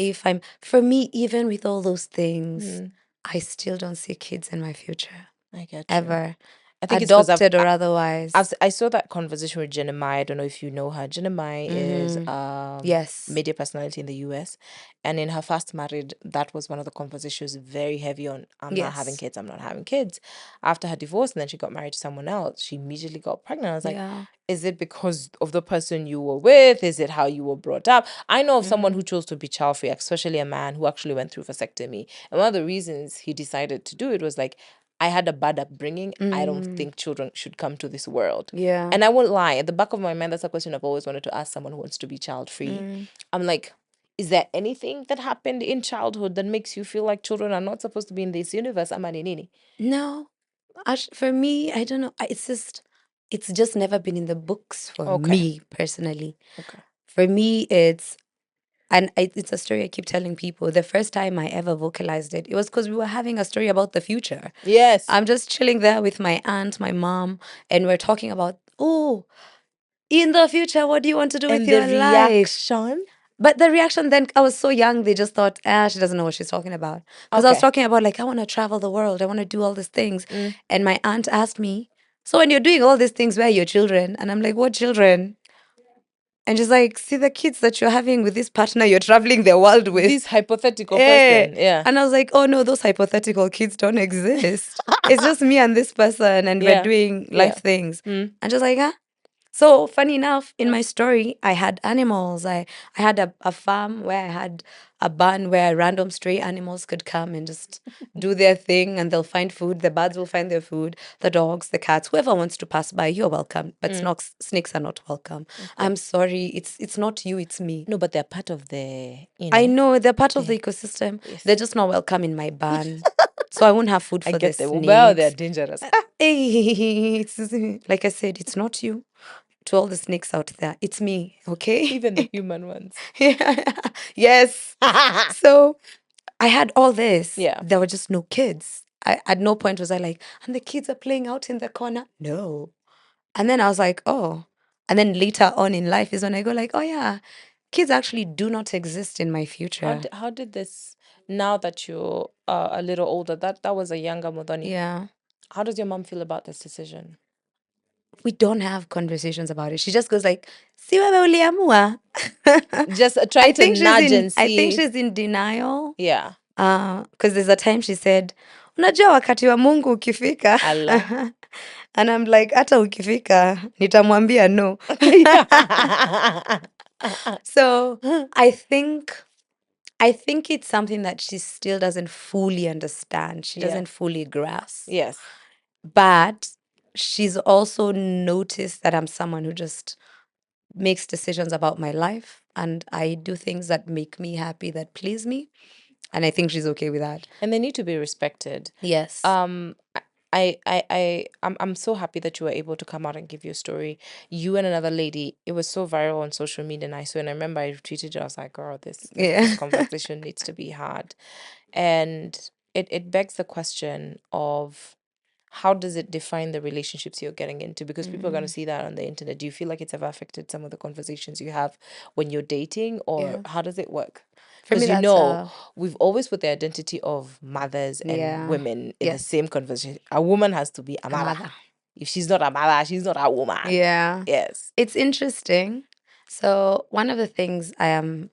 for me, even with all those things, I still don't see kids in my future. I get you. Ever. I think it's 'cause Adopted or otherwise. I saw that conversation with Jenemiah. I don't know if you know her. Jenemiah is Yes. media personality in the US. And in her first marriage, that was one of the conversations very heavy on I'm not having Yes. kids, I'm not having kids. After her divorce, and then she got married to someone else, she immediately got pregnant. I was like, Yeah. is it because of the person you were with? Is it how you were brought up? I know of someone who chose to be child free, especially a man who actually went through vasectomy. And one of the reasons he decided to do it was like, I had a bad upbringing. I don't think children should come to this world. Yeah. And I won't lie, at the back of my mind, that's a question I've always wanted to ask someone who wants to be child free. I'm like, is there anything that happened in childhood that makes you feel like children are not supposed to be in this universe? Ama ni nini? No. For me, I don't know. It's just never been in the books for me personally. Okay. For me, it's a story I keep telling people. The first time I ever vocalized it was because we were having a story about the future. Yes. I'm just chilling there with my aunt, my mom, and we're talking about, oh, in the future, what do you want to do with And your the life? reaction? But the reaction then, I was so young, they just thought, she doesn't know what she's talking about. Because I was Okay. talking about, like, I want to travel the world. I want to do all these things. And my aunt asked me, so when you're doing all these things, where are your children? And I'm like, what children? And she's like, see the kids that you're having with this partner you're traveling the world with. This hypothetical Eh. person. Yeah. And I was like, oh no, those hypothetical kids don't exist. It's just me and this person, and Yeah. we're doing Yeah. life things. And just like, huh? So funny enough, in my story, I had animals. I had a farm where I had a barn where random stray animals could come and just do their thing, and they'll find food. The birds will find their food. The dogs, the cats, whoever wants to pass by, you're welcome. But snakes are not welcome. I'm sorry, it's not you, it's me. No, but they're part of the, I know they're part of the ecosystem. Yes. They're just not welcome in my barn. So I won't have food I for the get them. snakes. Well, they're dangerous. Hey, like I said, it's not you. To all the snakes out there, it's me, okay? Even the human ones. Yes. So I had all this. Yeah. There were just no kids. At no point was I like, and the kids are playing out in the corner. No. And then I was like, oh. And then later on in life is when I go like, oh yeah, kids actually do not exist in my future. How did this, now that you're a little older, that was a younger Muthoni. Yeah. How does your mom feel about this decision? We don't have conversations about it. She just goes like, si wewe uliamua. Just trying to nudge and see. I think she's in denial. Yeah. Because there's a time she said, unajua wakati wa Mungu ukifika. Allah. And I'm like, hata ukifika, nitamwambia no. So I think it's something that she still doesn't fully understand. She Yeah. doesn't fully grasp. Yes. But she's also noticed that I'm someone who just makes decisions about my life, and I do things that make me happy, that please me. And I think she's okay with that. And they need to be respected. Yes. I'm so happy that you were able to come out and give your story. You and another lady, it was so viral on social media, and I remember I retweeted it. I was like, girl, this Yeah. conversation needs to be had. And it begs the question of how does it define the relationships you're getting into? Because people are going to see that on the internet. Do you feel like it's ever affected some of the conversations you have when you're dating, or Yeah. how does it work? For me, Because that's we've always put the identity of mothers and yeah. women in the Yes. same conversation. A woman has to be a A mother. mother. If she's not a mother, she's not a woman. Yeah. Yes. It's interesting. So one of the things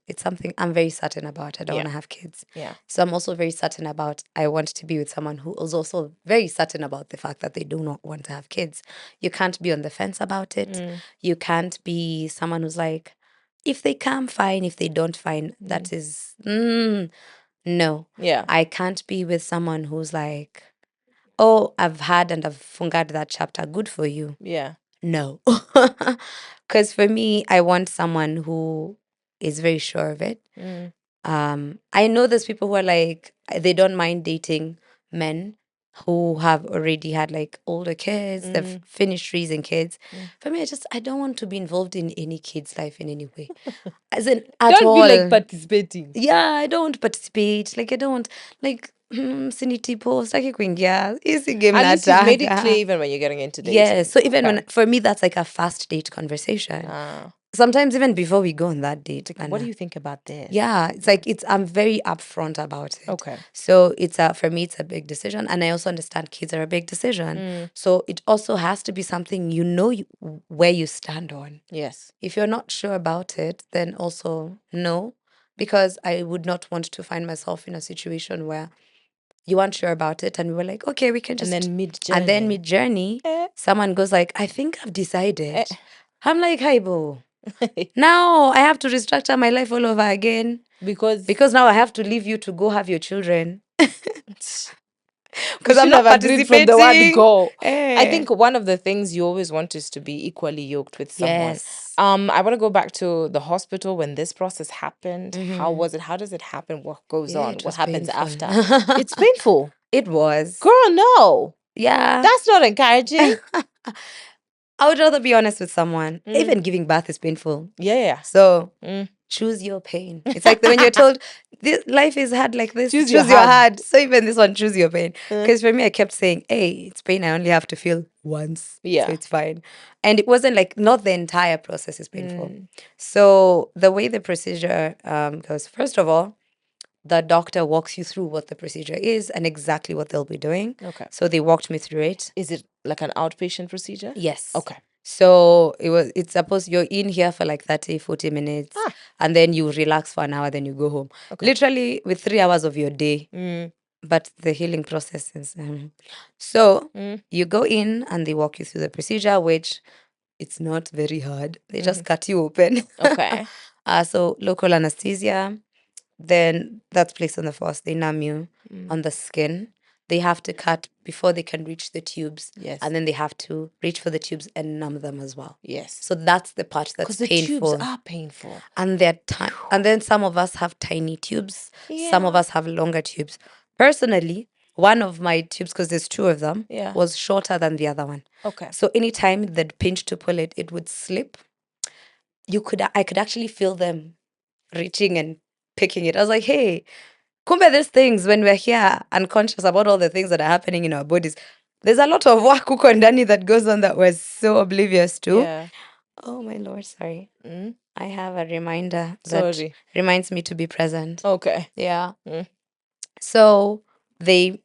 it's something I'm very certain about. I don't Yeah. want to have kids. Yeah. So I'm also very certain about I want to be with someone who is also very certain about the fact that they do not want to have kids. You can't be on the fence about it. You can't be someone who's like, if they come, fine. If they don't, fine. That is no. Yeah. I can't be with someone who's like, oh, I've had and I've fungad that chapter. Good for you. Yeah. No. Because for me, I want someone who is very sure of it. I know there's people who are like, they don't mind dating men who have already had like older kids, they've finished raising kids. For me, I don't want to be involved in any kid's life in any way. As in, at Don't all. feel like participating. Yeah, I don't participate. Like, I don't, like, siniti post, like, kuingia, easy game At least you've made it nataka. clear even when you're getting into dating. Yeah, so even Okay. when, for me, that's like a fast date conversation. Ah. Sometimes even before we go on that date. Like, what do you think about this? Yeah, it's like I'm very upfront about it. Okay. So for me, it's a big decision, and I also understand kids are a big decision. So it also has to be something where you stand on. Yes. If you're not sure about it, then also no, because I would not want to find myself in a situation where you weren't sure about it, and we were like, okay, we can just. And And then mid mid journey, someone goes like, I think I've decided. Eh. I'm like, hi, boo. Now I have to restructure my life all over again because now I have to leave you to go have your children. Because I'm not agreed from the word participating. go. I Eh. think one of the things you always want is to be equally yoked with someone. Yes. I want to go back to the hospital when this process happened. How was it? How does it happen? What goes on? It What was happens painful. after? It's painful. It was. Girl, no. Yeah. That's not encouraging. I would rather be honest with someone. Even giving birth is painful. Yeah. So choose your pain. It's like when you're told this life is hard like this. Choose your hard. So even this one, choose your pain. Because for me, I kept saying, hey, it's pain I only have to feel once. Yeah. So it's fine. And it wasn't like, not the entire process is painful. So the way the procedure goes, first of all, the doctor walks you through what the procedure is and exactly what they'll be doing. Okay. So they walked me through it. Is it like an outpatient procedure? Yes. Okay. So it's supposed you're in here for like 30, 40 minutes and then you relax for an hour, then you go home. Okay. Literally with 3 hours of your day. But the healing process is. So you go in and they walk you through the procedure, which it's not very hard. They just cut you open. Okay. So local anesthesia. Then that's placed on the force. They numb you on the skin. They have to cut before they can reach the tubes. Yes. And then they have to reach for the tubes and numb them as well. Yes. So that's the part that's Because the painful. tubes are painful. And they're and then some of us have tiny tubes. Some of us have longer tubes. Personally, one of my tubes, because there's 2 of them, was shorter than the other one. Okay. So anytime they'd pinch to pull it, it would slip. I could actually feel them reaching and picking it. I was like, hey, kumbe there's things when we're here unconscious about all the things that are happening in our bodies. There's a lot of work huko ndani that goes on that we're so oblivious to. Yeah. Oh my Lord, sorry. I have a reminder that reminds me to be present. Okay. Yeah. So they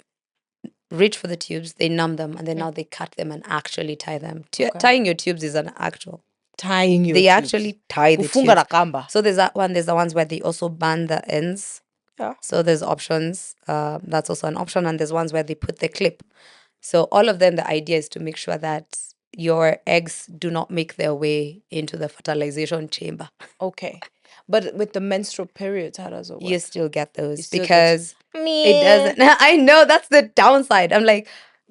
reach for the tubes, they numb them, and then now they cut them and actually tie them. Tying your tubes is an actual. Tying your They tubes. actually tie the Kufunga na tubes. kamba. So there's the ones where they also band the ends. Yeah. So there's options. That's also an option. And there's ones where they put the clip. So all of them, the idea is to make sure that your eggs do not make their way into the fertilization chamber. Okay. But with the menstrual periods, how does it work? You still get those still because it get- doesn't. I know that's the downside. I'm like,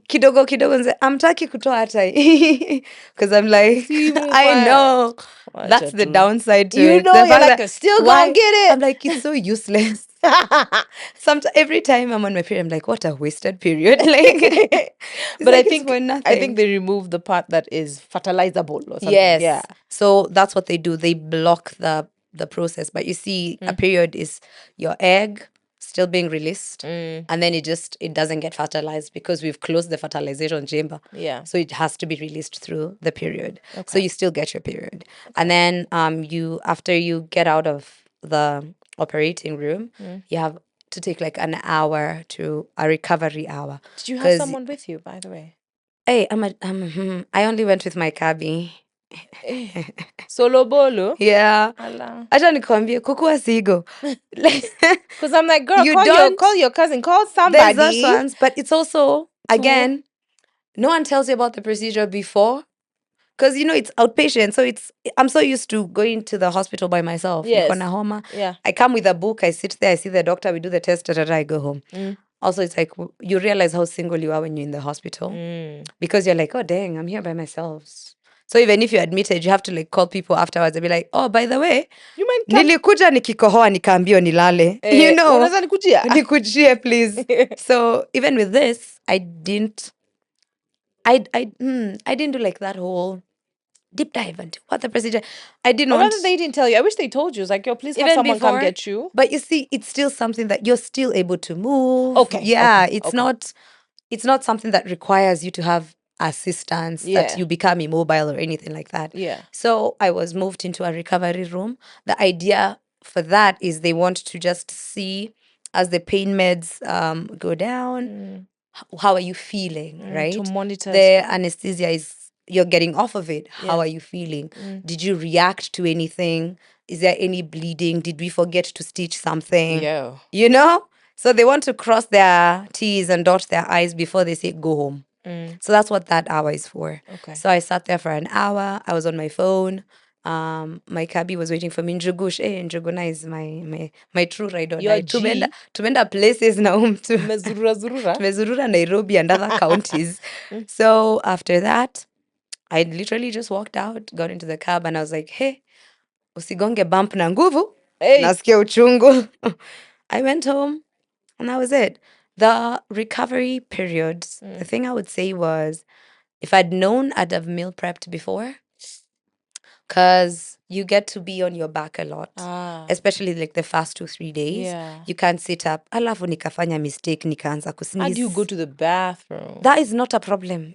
kidogo kidogo, I'm taki kutoa hata because I'm like, I know that's the downside to you it. know, The you're fact like, that- still why- gonna get it. I'm like, it's so useless. Sometimes every time I'm on my period, I'm like, what a wasted period. Like, it's But like it's for I nothing. think they remove the part that is fertilizable or something. Yes. Yeah. So that's what they do. They block the process. But you see, a period is your egg still being released, and then it doesn't get fertilized because we've closed the fertilization chamber. Yeah. So it has to be released through the period. So Okay. you still get your period. And then you after you get out of the operating room, you have to take like an hour to a recovery hour. Did you have 'Cause someone with you, by the way? hey, I only went with my cabbie. Solo bolo? Yeah. Allah. Acha nikwambie kukuwa sigo. Because I'm like, girl, You call don't. your cousin, call There's those somebody. ones, but it's also, again, no one tells you about the procedure before. Because, it's outpatient. So I'm so used to going to the hospital by myself. Yes. Niko na homa. Yeah. I come with a book. I sit there. I see the doctor. We do the test. I go home. Also, it's like you realize how single you are when you're in the hospital. Because you're like, oh, dang, I'm here by myself. So even if you're admitted, you have to like call people afterwards and be like, oh, by the way, You mind come? nilikuja nikikohoa nikaambiwa nilale. Unaweza nikujia? Nikujie, please. So even with this, I didn't do like that whole deep dive into what the procedure. I didn't Or want. rather, they didn't tell you. I wish they told you. It's like, yo, please have Even someone come before, get you. But you see, it's still something that you're still able to move. Okay, Yeah, okay, it's okay. not something that requires you to have assistance, Yeah. that you become immobile or anything like that. Yeah. So I was moved into a recovery room. The idea for that is they want to just see, as the pain meds go down, how are you feeling, right? To monitor. The anesthesia is, you're getting off of it. How Yeah. are you feeling? Did you react to anything? Is there any bleeding? Did we forget to stitch something? Yeah. So they want to cross their T's and dot their I's before they say go home. So that's what that hour is for. Okay. So I sat there for an hour. I was on my phone. My cabbie was waiting for me. Njugush, Njuguna is my true ride or Your die. G. Tumenda places now. Mezurura zurura. Tumezurura Nairobi and other counties. So after that, I literally just walked out, got into the cab, and I was like, hey, usigonge bump na nguvu. Hey. Nasikia uchungu. I went home, and that was it. The recovery period, the thing I would say was, if I'd known, I'd have meal prepped before. Because you get to be on your back a lot. Especially like the first 2-3 days. Yeah. You can't sit up. Alafu nikafanya mistake, nikaanza kusneeze. How do you go to the bathroom? That is not a problem.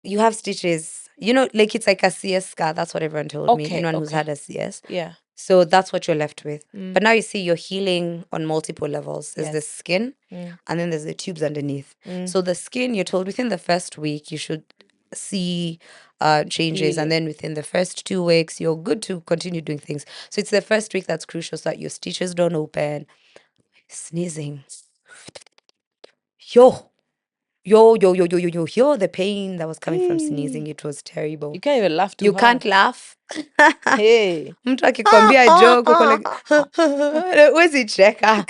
You have stitches. Like it's like a CS scar. That's what everyone told me. Okay, Anyone who's okay. had a CS. Yeah. So that's what you're left with. But now you see you're healing on multiple levels. There's the skin, and then there's the tubes underneath. So the skin, you're told within the first week you should see changes, and then within the first 2 weeks you're good to continue doing things. So it's the first week that's crucial, so that your stitches don't open. Sneezing. The pain that was coming from sneezing, it was terrible. You can't even laugh too You hard. can't laugh. Hey. Mtu akikwambia joke uko like huwezi cheka.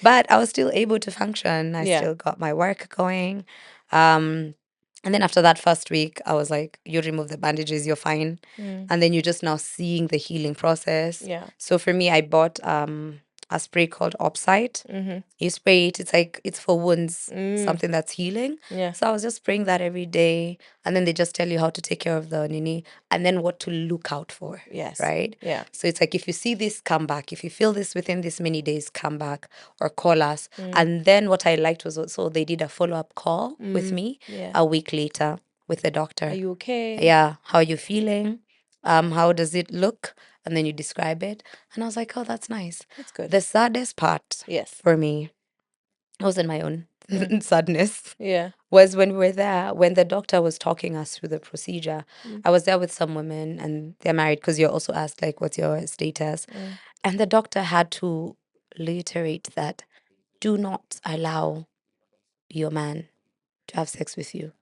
But I was still able to function. I still got my work going. And then after that first week, I was like, you remove the bandages, you're fine. And then you're just now seeing the healing process. Yeah. So for me, I bought a spray called Opsite. You spray it, it's for wounds, something that's healing. Yeah. So I was just spraying that every day. And then they just tell you how to take care of the nini and then what to look out for. Yes. Right? Yeah. So it's like, if you see this, come back. If you feel this within this many days, come back or call us. And then what I liked was also they did a follow-up call with me a week later with the doctor. Are you okay? Yeah. How are you feeling? How does it look? And then you describe it. And I was like, oh, that's nice. That's good. The saddest part for me wasn't my own sadness. Yeah. Was when we were there, when the doctor was talking us through the procedure. I was there with some women and they're married, because you're also asked, like, what's your status? And the doctor had to reiterate that do not allow your man to have sex with you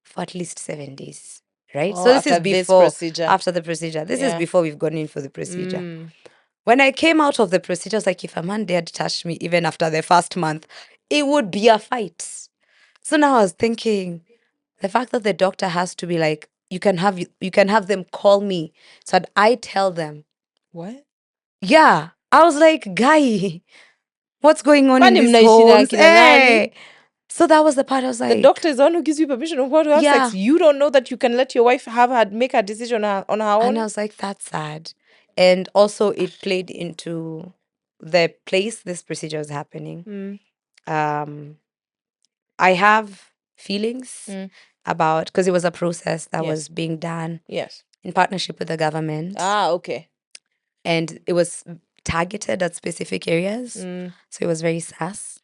for at least 7 days. Right? Oh, So this is after this before, procedure. after the procedure. This is Yeah. before we've gone in for the procedure. When I came out of the procedure, I was like, if a man dared touch me even after the first month, it would be a fight. So now I was thinking, the fact that the doctor has to be like, you can have them call me so that I tell them. What? Yeah. I was like, guy, What's going on in Kwani these mnaishi na homes? akina nani? Hey. So that was the part I was The like, doctor is the one who gives you permission of what to have yeah. sex. You don't know that you can let your wife have her make her decision on her own. And I was like, that's sad. And also it played into the place this procedure was happening. Um, I have feelings about, because it was a process that Yes. was being done Yes. in partnership with the government. Ah, okay. And it was targeted at specific areas. So it was very sass.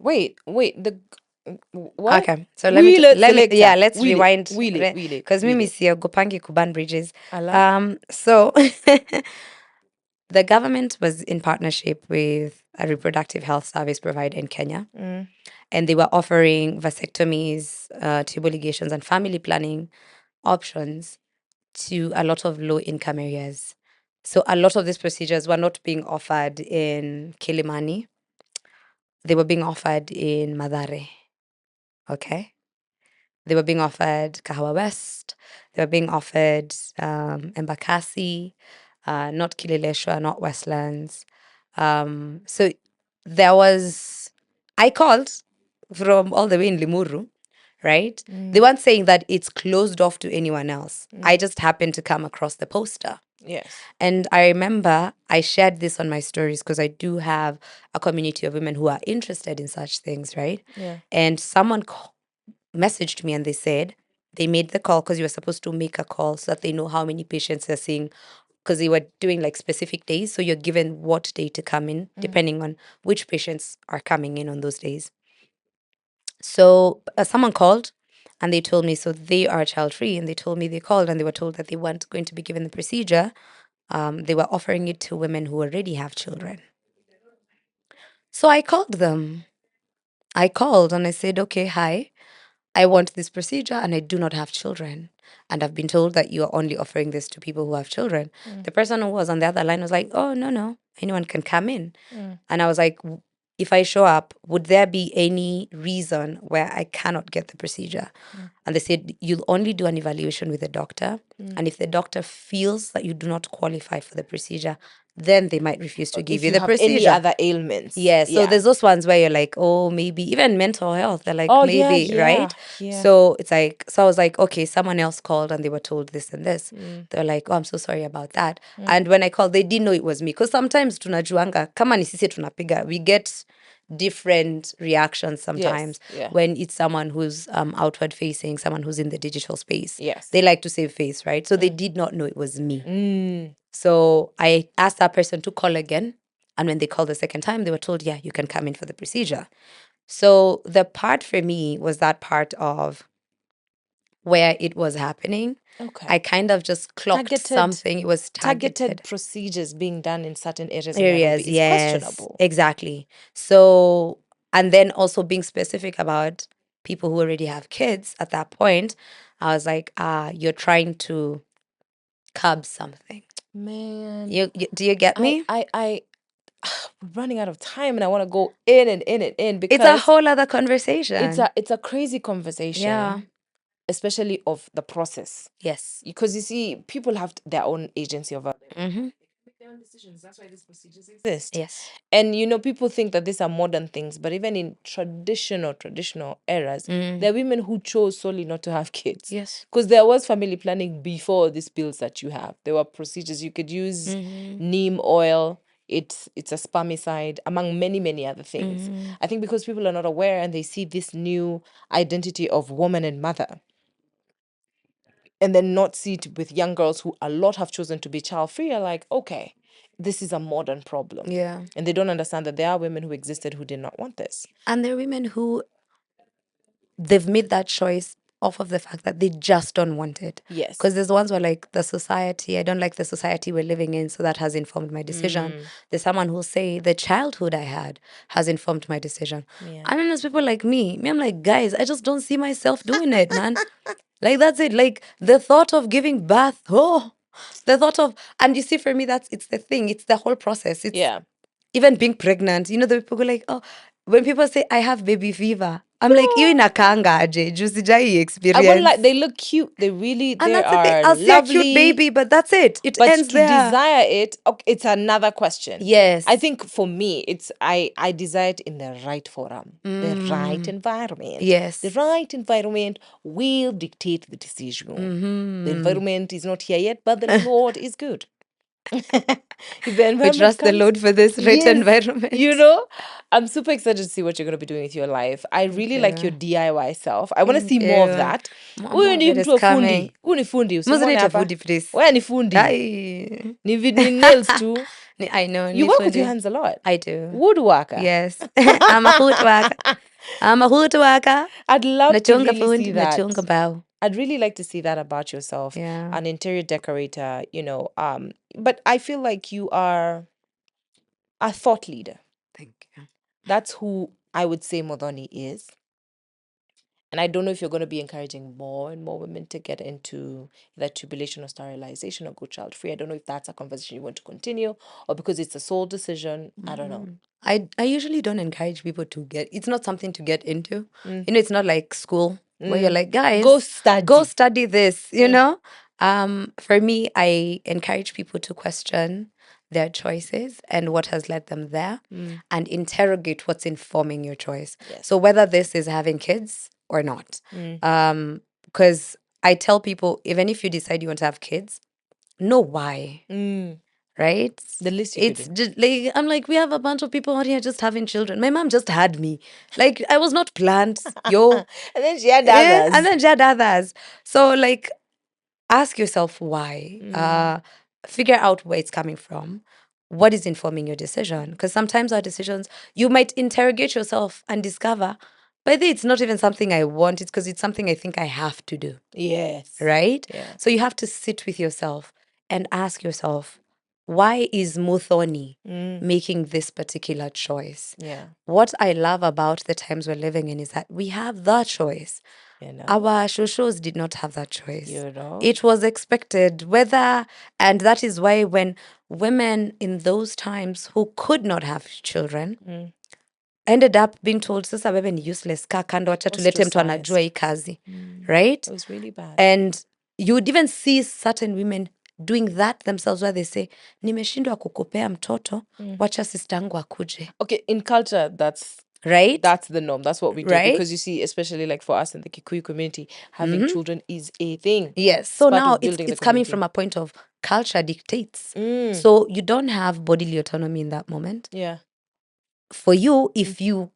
Wait. What? Okay, so Wheel it, let me selector. yeah, let's Wheel rewind it. because mimi siogopangi kuban bridges. Ala. So the government was in partnership with a reproductive health service provider in Kenya, and they were offering vasectomies, tubal ligations, and family planning options to a lot of low income areas. So a lot of these procedures were not being offered in Kilimani. They were being offered in Madare. Okay. They were being offered Kahawa West. They were being offered Embakasi, not Kileleshwa, not Westlands. So there was, I called from all the way in Limuru, right? They weren't saying that it's closed off to anyone else. I just happened to come across the poster. Yes. And I remember I shared this on my stories because I do have a community of women who are interested in such things, right? Yeah. And someone messaged me and they said they made the call because you were supposed to make a call so that they know how many patients they're seeing, because they were doing like specific days. So you're given what day to come in, depending on which patients are coming in on those days. So someone called and they told me, so they are child free. And they told me they called and they were told that they weren't going to be given the procedure. They were offering it to women who already have children. So I called them. I called and I said, okay, hi. I want this procedure and I do not have children. And I've been told that you are only offering this to people who have children. The person who was on the other line was like, oh, no, anyone can come in. And I was like, if I show up, would there be any reason where I cannot get the procedure? And they said, you'll only do an evaluation with the doctor. And if the doctor feels that you do not qualify for the procedure, then they might refuse to give If you you the have any procedure. other ailments. Yeah, so there's those ones where you're like, oh, maybe even mental health. They're like, Oh, maybe, right? Yeah. So it's like, so I was like, okay, someone else called and they were told this and this. They're like, oh, I'm so sorry about that. And when I called, they didn't know it was me. Because sometimes tunajuanga, kama ni sisi tunapiga, we get different reactions sometimes yeah. when it's someone who's outward facing, someone who's in the digital space. Yes. They like to save face, right? So they did not know it was me. So I asked that person to call again. And when they called the second time, they were told, yeah, you can come in for the procedure. So the part for me was that part of where it was happening. Okay. I kind of just clocked something. It was targeted procedures being done in certain areas of areas. Nairobi is Yes, questionable. exactly. So, and then also being specific about people who already have kids at that point, I was like, you're trying to curb something. Man, Do you get me? I running out of time and I want to go in and in and in because It's a whole other conversation. it's a crazy conversation. Yeah. Especially of the process. Yes. Because you see, people have their own agency of their own decisions. That's why these procedures exist. Yes. And you know, people think that these are modern things, but even in traditional eras, there are women who chose solely not to have kids. Yes. Because there was family planning before these pills that you have. There were procedures you could use neem oil. It's a spermicide, among many other things. I think because people are not aware and they see this new identity of woman and mother, and then not see it with young girls who a lot have chosen to be child free, are like, okay, this is a modern problem. Yeah. And they don't understand that there are women who existed who did not want this. And there are women who they've made that choice off of the fact that they just don't want it. Yes. Because there's the ones where like the society, I don't like the society we're living in, so that has informed my decision. There's someone who'll say the childhood I had has informed my decision. Yeah. And then there's people like me, I'm like, guys, I just don't see myself doing it, man. Like that's it. Like the thought of giving birth, the thought of, and you see for me, it's the thing, it's the whole process. It's Yeah. even being pregnant, the people go like, oh, when people say I have baby fever, I'm like, you inakaanga aje, juu sijai I experience. wouldn't like. They look cute. They really. And They that's the thing. are I'll see a cute lovely. baby, but that's it. It But ends to there. desire it, okay, it's another question. Yes. I think for me, it's I desire it in the right forum, the right environment. Yes. The right environment will dictate the decision. The environment is not here yet, but the Lord is good. If the We environment trust the comes, Lord for this right yes, environment. you know, I'm super excited to see what you're going to be doing with your life. I really you. like your DIY self. I want to Thank see more of you. that. More Huyu of ni it is mtu wa coming. fundi. Huyu ni fundi. Usimwone Mustn't hapa. food please. Wewe ni fundi. Ai. Ni nails too. I know. You work with your hands a lot. I do. Woodworker. Yes. I'm a woodworker. I'm a woodworker. I'd love to Nachunga really food, see that. nachunga bao. I'd really like to see that about yourself. Yeah. An interior decorator, but I feel like you are a thought leader. Thank you. That's who I would say Muthoni is. And I don't know if you're going to be encouraging more and more women to get into either tubulation or sterilization or go child free. I don't know if that's a conversation you want to continue or because it's a sole decision. I don't know. I usually don't encourage people to get. It's not something to get into. It's not like school where you're like, guys, Go study this. For me, I encourage people to question their choices and what has led them there, and interrogate what's informing your choice. Yes. So whether this is having kids or not, because I tell people, even if you decide you want to have kids, know why. Right? The least you could It's do. just like, I'm like, we have a bunch of people out here just having children. My mom just had me. Like, I was not planned. Yo. And then she had others. And then she had others. So, like, ask yourself why. Figure out where it's coming from. What is informing your decision? Because sometimes our decisions, you might interrogate yourself and discover, but it's not even something I want. It's because it's something I think I have to do. Yes. Right? Yeah. So you have to sit with yourself and ask yourself, why is Muthoni making this particular choice? Yeah. What I love about the times we're living in is that we have the choice. Our shoshos did not have that choice. It was expected, and that is why when women in those times who could not have children ended up being told, sasa wewe ni useless, kaa kando, acha tulete mtu anajua hii kazi. Right? It was really bad. And you would even see certain women doing that themselves where they say, nimeshindwa kukupea mtoto, wacha sistangu akuje. Okay, in culture, that's right. That's the norm. That's what we do. Right. Because you see, especially like for us in the Kikuyu community, having children is a thing. Yes. So part of now building the it's coming community. from a point of culture dictates. So you don't have bodily autonomy in that moment. Yeah. For you, if you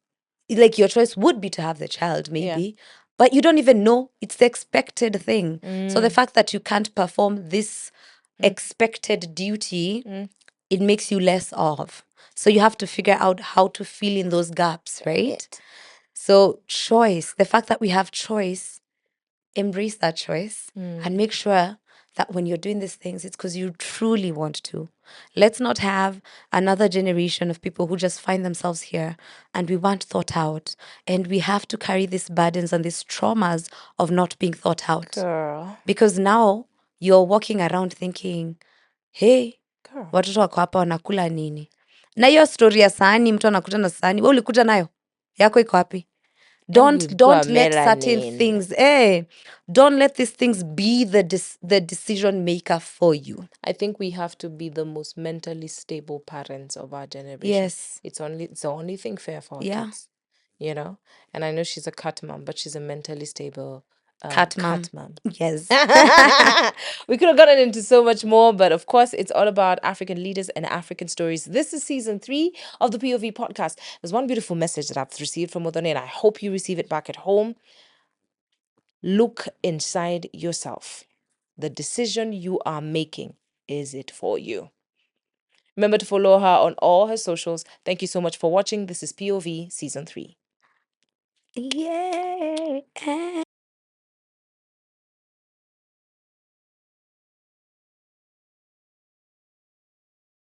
like, your choice would be to have the child, maybe, but you don't even know. It's the expected thing. So the fact that you can't perform this expected duty, it makes you less of. So you have to figure out how to fill in those gaps, right? So choice, the fact that we have choice, embrace that choice and make sure that when you're doing these things, it's because you truly want to. Let's not have another generation of people who just find themselves here and we weren't thought out. And we have to carry these burdens and these traumas of not being thought out. Girl. Because now you're walking around thinking, hey, watoto wako hapa wanakula nini? Na hiyo story ya sahani, mtu anakuja na sahani, wewe ulikuja nayo? Yako iko wapi? Don't let certain things, don't let these things be the decision maker for you. I think we have to be the most mentally stable parents of our generation. Yes. It's the only thing fair for our kids. And I know she's a cat mom, but she's a mentally stable cat mom. Yes. We could have gotten into so much more, but of course, it's all about African leaders and African stories. This is season 3 of the POV podcast. There's one beautiful message that I've received from Muthoni, and I hope you receive it back at home. Look inside yourself. The decision you are making, is it for you? Remember to follow her on all her socials. Thank you so much for watching. This is POV season 3. Yay.